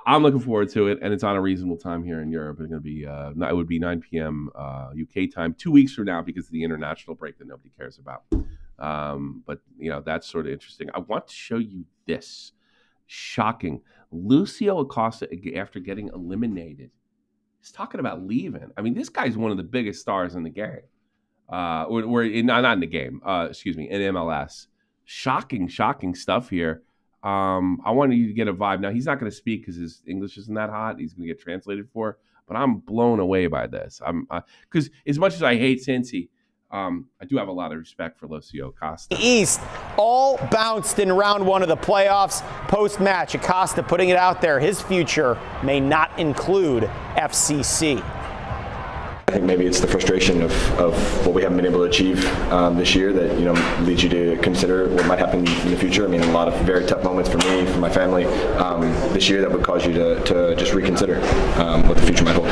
I'm looking forward to it, and it's on a reasonable time here in Europe. It's going to be it would be 9 p.m. UK time 2 weeks from now because of the international break that nobody cares about. But that's sort of interesting. I want to show you this. Shocking. Lucio Acosta, after getting eliminated, he's talking about leaving. I mean, this guy's one of the biggest stars in the game. Not in the game. In MLS. Shocking stuff here. I wanted you to get a vibe. Now, he's not going to speak because his English isn't that hot. He's going to get translated for. But I'm blown away by this. Because as much as I hate Cincy, I do have a lot of respect for Lucio Acosta. The East all bounced in round one of the playoffs. Post-match, Acosta putting it out there. His future may not include FCC. I think maybe it's the frustration of what we haven't been able to achieve this year that leads you to consider what might happen in the future. I mean, a lot of very tough moments for me, for my family this year that would cause you to just reconsider what the future might hold.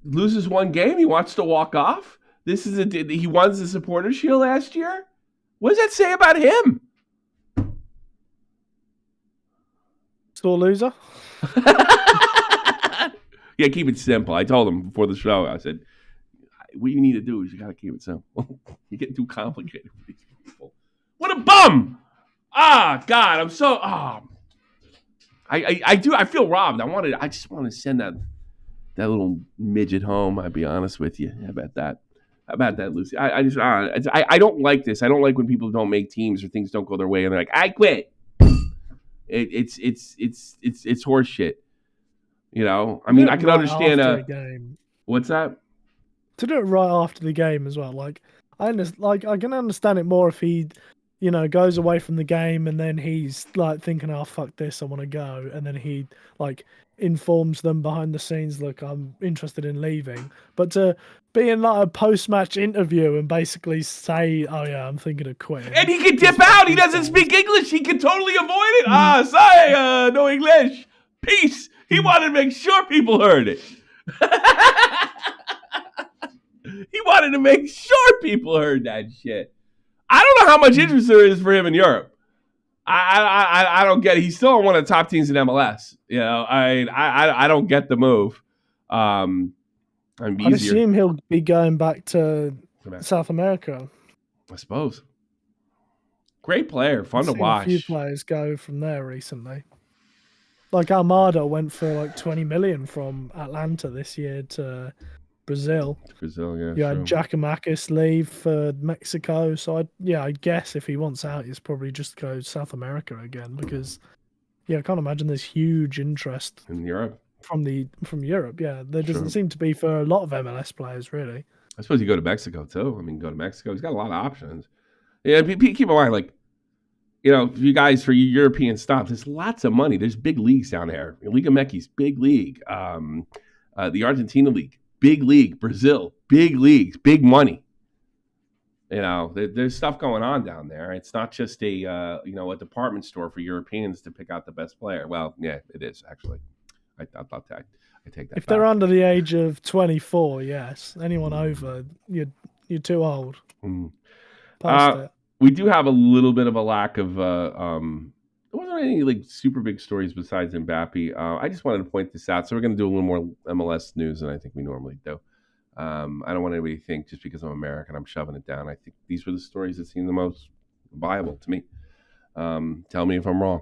Loses one game, he wants to walk off. He won the Supporters Shield last year. What does that say about him? Sore loser. Yeah, keep it simple. I told him before the show. I said, "What you need to do is you got to keep it simple. You're getting too complicated for these people." What a bum! Ah, God, I'm so. I feel robbed. I just want to send that little midget home. I'll be honest with you. How about that? Lucy? I don't like this. I don't like when people don't make teams or things don't go their way and they're like, I quit. It's horse shit. I mean, I can understand a game. What's that? To do it right after the game as well. Like I can understand it more if he you know, goes away from the game and then he's like thinking, oh, fuck this, I want to go. And then he like informs them behind the scenes, look, I'm interested in leaving. But to be in like a post-match interview and basically say, oh yeah, I'm thinking of quitting. And he can dip out. He doesn't speak English. He can totally avoid it. Sorry, no English. Peace. He wanted to make sure people heard it. He wanted to make sure people heard that shit. I don't know how much interest there is for him in Europe. I don't get it. He's still on one of the top teams in MLS. You know, I don't get the move. I'd assume he'll be going back to South America. I suppose. Great player, fun to watch. A few players go from there recently. Like Armada went for like 20 million from Atlanta this year to Brazil. Yeah. You had Giacomakis leave for Mexico, so I guess if he wants out, he's probably just go South America again because, I can't imagine there's huge interest in Europe from Europe. Yeah, there doesn't seem to be for a lot of MLS players really. I suppose you go to Mexico too. I mean, go to Mexico. He's got a lot of options. Yeah, keep in mind, like, you know, you guys for European stops, there's lots of money. There's big leagues down there. Liga MX, big league. The Argentina League. Big league, Brazil, big leagues, big money. You know, there's stuff going on down there. It's not just a department store for Europeans to pick out the best player. Well, yeah, it is actually. I take that. If they're under the age of 24, yes. Anyone over, you're too old. Past it. We do have a little bit of a lack of. There wasn't any like super big stories besides Mbappe. I just wanted to point this out. So we're going to do a little more MLS news than I think we normally do. I don't want anybody to think just because I'm American, I'm shoving it down. I think these were the stories that seem the most viable to me. Tell me if I'm wrong.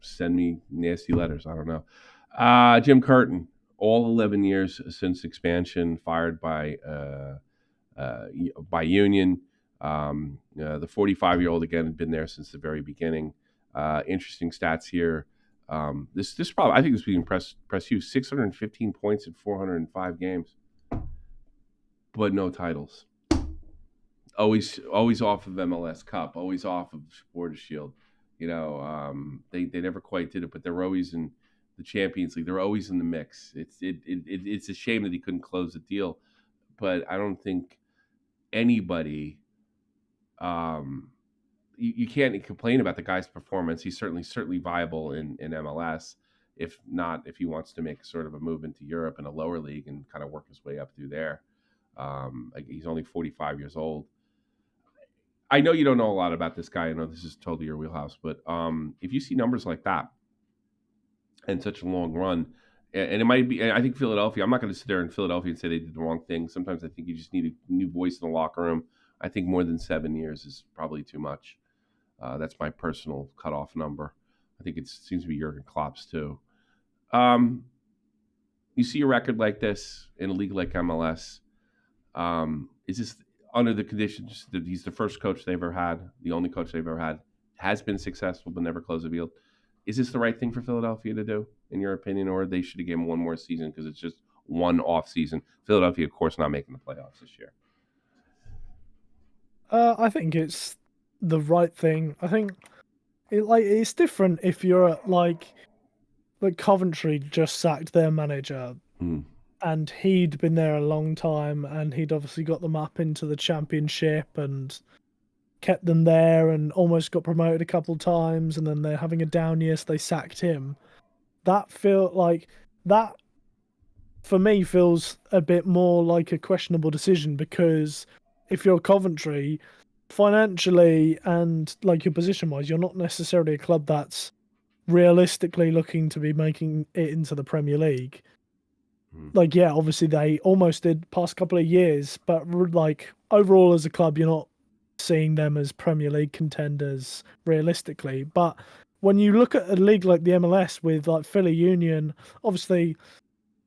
Send me nasty letters. I don't know. Jim Curtin, all 11 years since expansion, fired by Union. The 45-year-old again had been there since the very beginning. Interesting stats here. This probably, I think this would impress you. 615 points in 405 games, but no titles. Always off of MLS Cup. Always off of Supporters Shield. You know, they never quite did it, but they're always in the Champions League. They're always in the mix. It's a shame that he couldn't close the deal, but I don't think anybody. You can't complain about the guy's performance. He's certainly viable in MLS. If not, if he wants to make sort of a move into Europe in a lower league and kind of work his way up through there. He's only 45 years old. I know you don't know a lot about this guy. I know this is totally your wheelhouse, but if you see numbers like that and such a long run, and it might be, I think Philadelphia, I'm not going to sit there in Philadelphia and say they did the wrong thing. Sometimes I think you just need a new voice in the locker room. I think more than 7 years is probably too much. That's my personal cutoff number. I think it seems to be Jurgen Klopp's too. You see a record like this in a league like MLS. Is this under the conditions that he's the first coach they've ever had, the only coach they've ever had, has been successful but never closed a deal? Is this the right thing for Philadelphia to do, in your opinion, or they should have given him one more season because it's just one off season? Philadelphia, of course, not making the playoffs this year. I think it's the right thing. I think it's different if you're at like Coventry just sacked their manager and he'd been there a long time and he'd obviously got them up into the Championship and kept them there and almost got promoted a couple times, and then they're having a down year, so they sacked him. That for me feels a bit more like a questionable decision, because if you're Coventry, financially and like your position wise, you're not necessarily a club that's realistically looking to be making it into the Premier League. Like, yeah, obviously they almost did past couple of years, but like overall as a club, you're not seeing them as Premier League contenders realistically. But when you look at a league like the MLS with like Philly Union, obviously,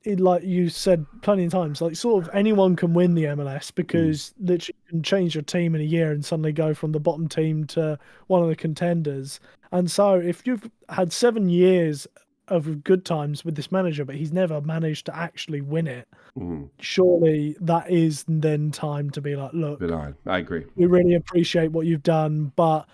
like you said plenty of times, like sort of anyone can win the MLS because literally you can change your team in a year and suddenly go from the bottom team to one of the contenders. And so if you've had 7 years of good times with this manager, but he's never managed to actually win it, surely that is then time to be like, look, I agree. We really appreciate what you've done, but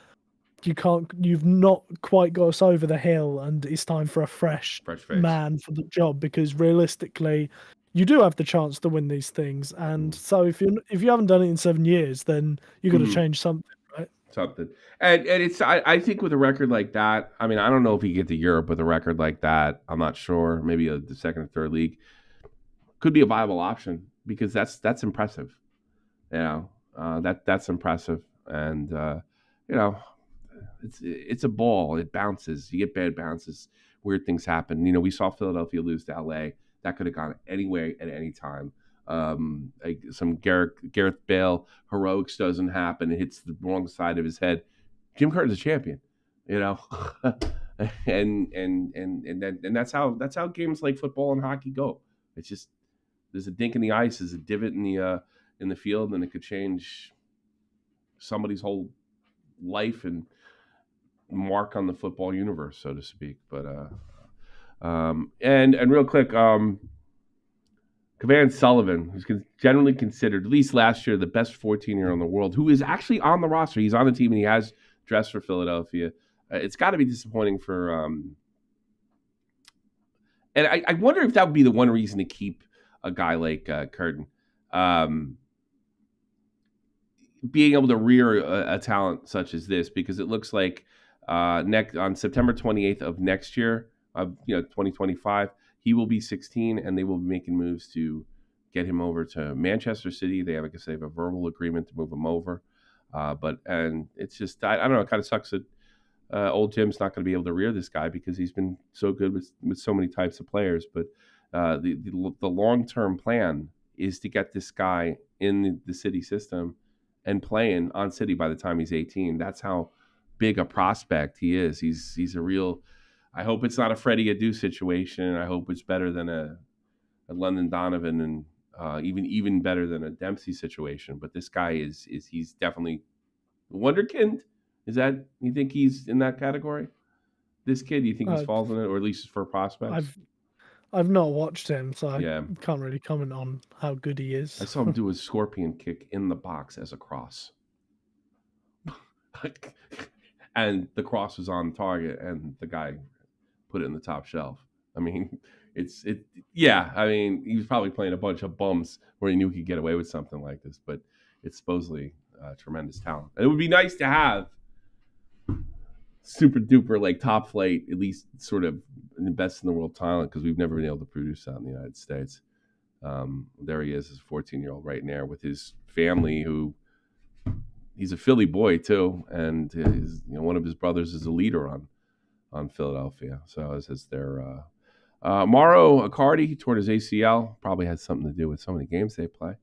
you've not quite got us over the hill, and it's time for a fresh face. man for the job, because realistically, you do have the chance to win these things. And so if you haven't done it in 7 years, then you've got to change something, right? Something. And it's I think with a record like that, I mean, I don't know if he get to Europe with a record like that. I'm not sure. Maybe the second or third league could be a viable option, because that's impressive. You know, that's impressive. And you know, it's a ball. It bounces. You get bad bounces. Weird things happen. You know, we saw Philadelphia lose to LA. That could have gone anyway at any time. Like some Gareth Bale heroics doesn't happen. It hits the wrong side of his head. Jim Curtin's a champion, you know, and that's how games like football and hockey go. It's just there's a dink in the ice, there's a divot in the field, and it could change somebody's whole life and mark on the football universe, so to speak. But and real quick, Kavan Sullivan, who's generally considered, at least last year, the best 14-year-old in the world, who is actually on the roster. He's on the team and he has dressed for Philadelphia. It's got to be disappointing for and I wonder if that would be the one reason to keep a guy like Curtin. Being able to rear a talent such as this, because it looks like on September 28th of next year, 2025, he will be 16, and they will be making moves to get him over to Manchester City. They have, like I say, a verbal agreement to move him over. And it's just, I don't know, it kind of sucks that old Jim's not going to be able to rear this guy, because he's been so good with so many types of players. But the long-term plan is to get this guy in the City system and playing on City by the time he's 18. That's how big a prospect he is. He's a real... I hope it's not a Freddie Adu situation. I hope it's better than a London Donovan, and even better than a Dempsey situation. But this guy he's definitely wonderkind. Is that, you think he's in that category? This kid, you think he falls in it, or at least for prospects? I've not watched him, so I can't really comment on how good he is. I saw him do a scorpion kick in the box as a cross. And the cross was on target, and the guy put it in the top shelf. I mean, I mean, he was probably playing a bunch of bums where he knew he could get away with something like this, but it's supposedly tremendous talent. And it would be nice to have super duper, like top flight, at least sort of the best in the world talent, because we've never been able to produce that in the United States. There he is, his 14-year-old right now with his family, who he's a Philly boy too, and one of his brothers is a leader on Philadelphia. So as their Mauro Icardi toward his ACL, probably has something to do with so many games they play.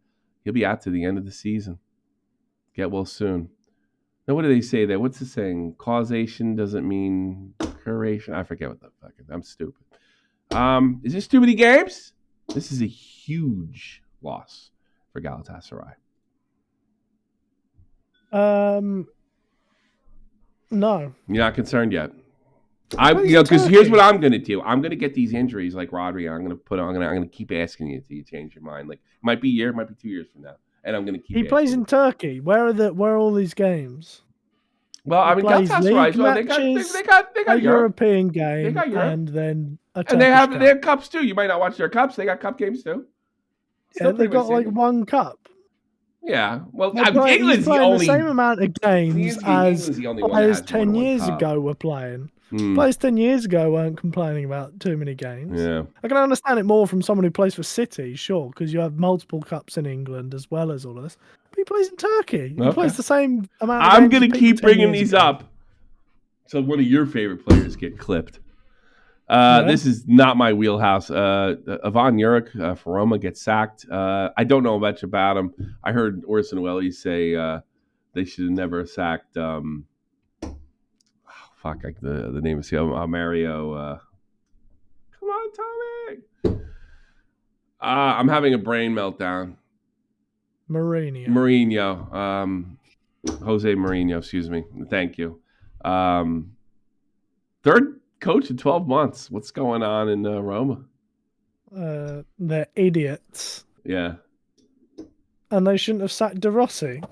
He'll be out to the end of the season. Get well soon. Now, what do they say there? What's the saying? Causation doesn't mean curation. I forget what the fuck. I'm stupid. Is this too many games? This is a huge loss for Galatasaray. No. You're not concerned yet? Because here's what I'm going to do. I'm going to get these injuries like Rodri. I'm going to keep asking you until you change your mind. Like, it might be a year, it might be 2 years from now, and I'm going to keep. He plays in Turkey. Where are all these games? Well, I mean, Galatasaray. They got European game, they got Europe. And then and they have cups too. You might not watch their cups. They got cup games too. Yeah, they got like one cup. Yeah, well, England's the same amount of games as players 10 years ago were playing. Players 10 years ago weren't complaining about too many games. Yeah, I can understand it more from someone who plays for City, sure, because you have multiple cups in England as well as all of this. But he plays in Turkey. He plays the same amount of games. I'm going to keep bringing these up so one of your favorite players get clipped. This is not my wheelhouse. Ivan Juric for Roma gets sacked. I don't know much about him. I heard Orson Welles say they should have never sacked. The name is Mario. Come on, Tommy. I'm having a brain meltdown. Mourinho. Jose Mourinho. Excuse me. Thank you. Third coach in 12 months. What's going on in Roma? They're idiots. Yeah. And they shouldn't have sacked De Rossi.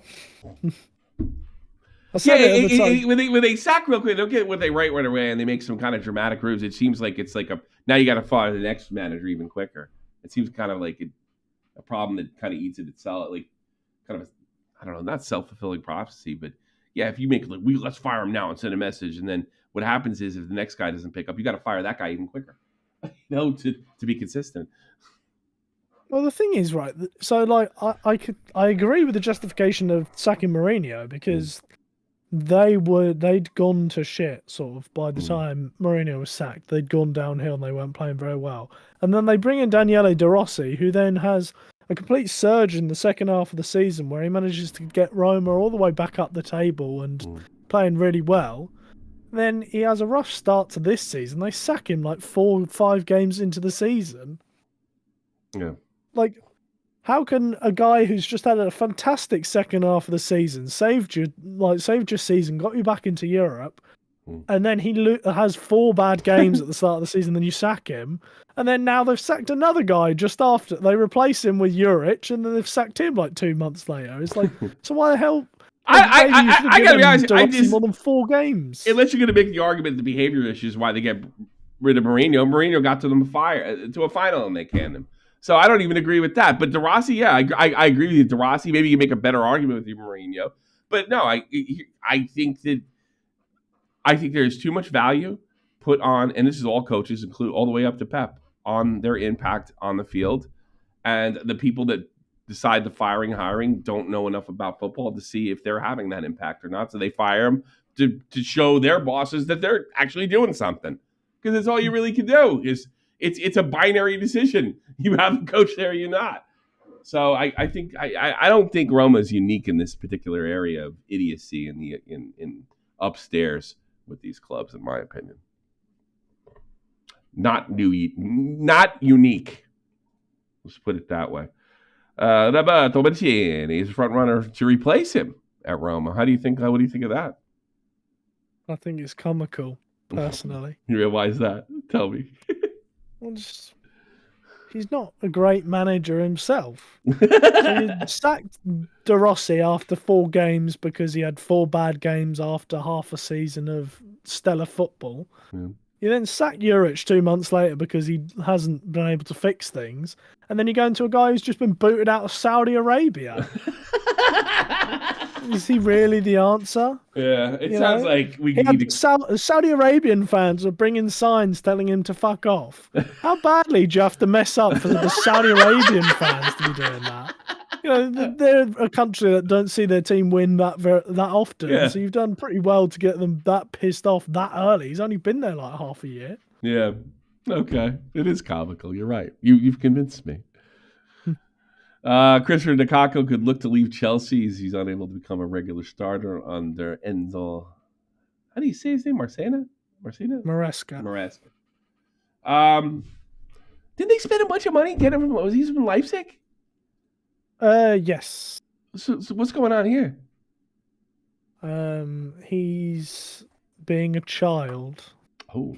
I said it at the time. When they sack real quick, they don't get what they write right away, and they make some kind of dramatic moves. It seems like it's like now you got to fire the next manager even quicker. It seems kind of like a problem that kind of eats at itself, like kind of I don't know, not self-fulfilling prophecy, but yeah, if you make like let's fire him now and send a message, and then what happens is if the next guy doesn't pick up, you got to fire that guy even quicker, to be consistent. Well, the thing is, right. So, like, I agree with the justification of sacking Mourinho because they'd gone to shit sort of by the time Mourinho was sacked. They'd gone downhill and they weren't playing very well. And then they bring in Daniele De Rossi, who then has a complete surge in the second half of the season where he manages to get Roma all the way back up the table and playing really well. Then he has a rough start to this season. They sack him like 4 or 5 games into the season. Yeah. Like, how can a guy who's just had a fantastic second half of the season, saved your season, got you back into Europe, and then he has 4 bad games at the start of the season, then you sack him, and then now they've sacked another guy just after. They replace him with Juric, and then they've sacked him like 2 months later. It's like, so why the hell? I gotta be honest. I just more than 4 games. Unless you're gonna make the argument the behavior issue is why they get rid of Mourinho. Mourinho got to to a final and they canned him. So I don't even agree with that. But De Rossi, yeah, I agree with you. De Rossi, maybe you can make a better argument with you, Mourinho. But no, I think there's too much value put on, and this is all coaches, include all the way up to Pep, on their impact on the field. And the people that decide the firing, hiring don't know enough about football to see if they're having that impact or not. So they fire them to show their bosses that they're actually doing something. Because that's all you really can do is it's a binary decision. You have a coach there, you're not. So I don't think Roma is unique in this particular area of idiocy in upstairs with these clubs, in my opinion. Not unique. Let's put it that way. Roberto Mancini is front runner to replace him at Roma. What do you think of that? I think it's comical, personally. You realize that? Tell me. Well, he's not a great manager himself. So you sacked De Rossi after 4 games because he had 4 bad games after half a season of stellar football. Yeah. You then sack Juric 2 months later because he hasn't been able to fix things. And then you go into a guy who's just been booted out of Saudi Arabia. Is he really the answer? Yeah, it sounds like we need to... Saudi Arabian fans are bringing signs telling him to fuck off. How badly do you have to mess up for the Saudi Arabian fans to be doing that? You know, they're a country that don't see their team win that often. Yeah. So you've done pretty well to get them that pissed off that early. He's only been there like half a year. Yeah. Okay. It is comical. You're right. You've convinced me. Christopher Nikako could look to leave Chelsea as he's unable to become a regular starter under Enzo. How do you say his name? Maresca? Didn't they spend a bunch of money getting him? Was he from Leipzig? Yes. So what's going on here? He's being a child. Oh.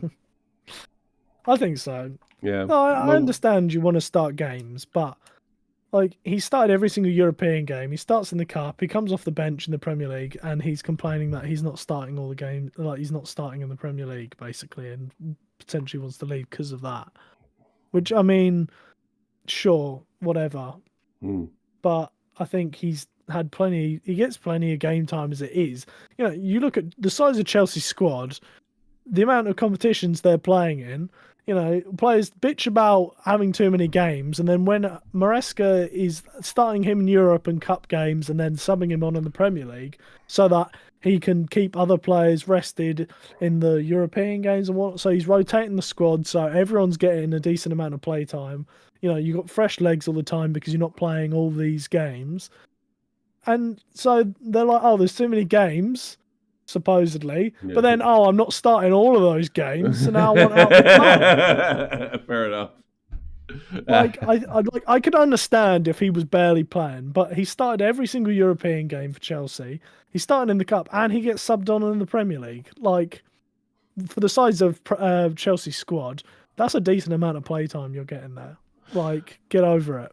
I think so. Yeah. No, I understand you want to start games, but like he started every single European game. He starts in the cup. He comes off the bench in the Premier League, and he's complaining that he's not starting all the games. Like he's not starting in the Premier League, basically, and potentially wants to leave because of that. Which I mean, sure, whatever. But I think he's had plenty. He gets plenty of game time as it is. You know, you look at the size of Chelsea's squad, the amount of competitions they're playing in. You know, players bitch about having too many games, and then when Maresca is starting him in Europe and cup games and then subbing him on in the Premier League so that he can keep other players rested in the European games and what, so he's rotating the squad so everyone's getting a decent amount of play time. You know, you've got fresh legs all the time because you're not playing all these games. And so they're like, oh, there's too many games, supposedly, but then I'm not starting all of those games, so now I want out the club. Fair enough. I could understand if he was barely playing, but he started every single European game for Chelsea. He started in the cup, and he gets subbed on in the Premier League. Like, for the size of Chelsea's squad, that's a decent amount of playtime you're getting there. Like, get over it.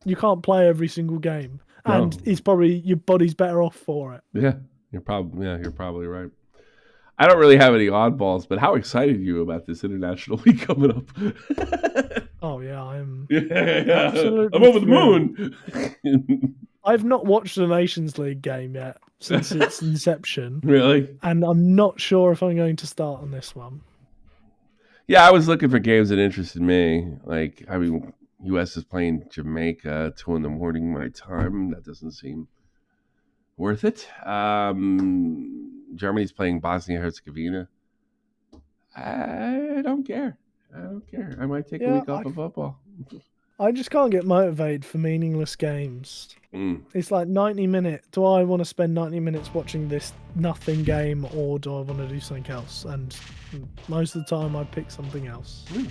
You can't play every single game, and it's probably your body's better off for it. Yeah. You're probably right. I don't really have any oddballs, but how excited are you about this international week coming up? Oh yeah, I'm absolutely. I'm over the moon. I've not watched a Nations League game yet since its inception. Really? And I'm not sure if I'm going to start on this one. Yeah, I was looking for games that interested me. Like, I mean, U.S. is playing Jamaica 2 a.m. my time. That doesn't seem worth it. Germany's playing Bosnia-Herzegovina. I don't care. I might take a week off of football. I just can't get motivated for meaningless games. It's like 90 minutes. Do I want to spend 90 minutes watching this nothing game, or do I want to do something else? And most of the time I pick something else. You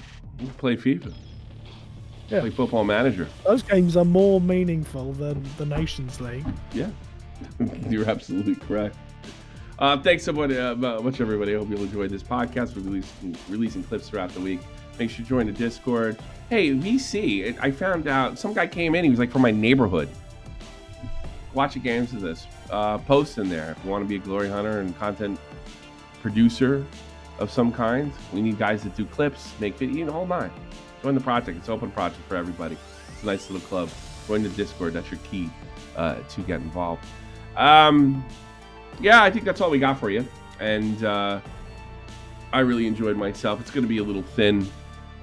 play FIFA. Yeah. Play Football Manager. Those games are more meaningful than the Nations League. Yeah. You're absolutely correct. Thanks so much, everybody. I hope you'll enjoy this podcast. We're releasing clips throughout the week. Make sure you join the Discord. Hey, VC, I found out some guy came in. He was like from my neighborhood. Watching games of this. Post in there if you want to be a glory hunter and content producer of some kind. We need guys that do clips, make video, all nine. Join the project. It's an open project for everybody. It's a nice little club. Join the Discord. That's your key to get involved. Yeah, I think that's all we got for you. And I really enjoyed myself. It's going to be a little thin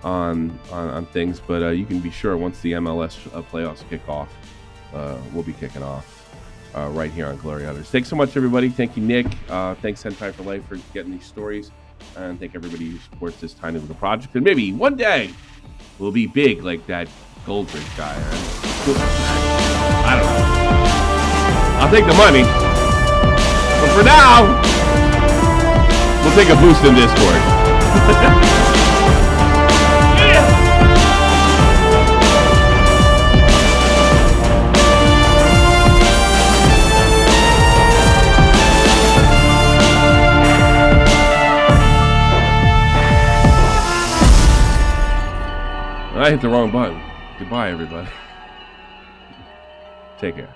on things, but you can be sure once the MLS playoffs kick off, we'll be kicking off right here on Glory Hunters. Thanks so much, everybody. Thank you, Nick. Thanks, Hentai for Life, for getting these stories. And thank everybody who supports this tiny little project. And maybe one day we'll be big like that Goldbridge guy. I don't know. I'll take the money. But for now, we'll take a boost in Discord. I hit the wrong button. Goodbye, everybody. Take care.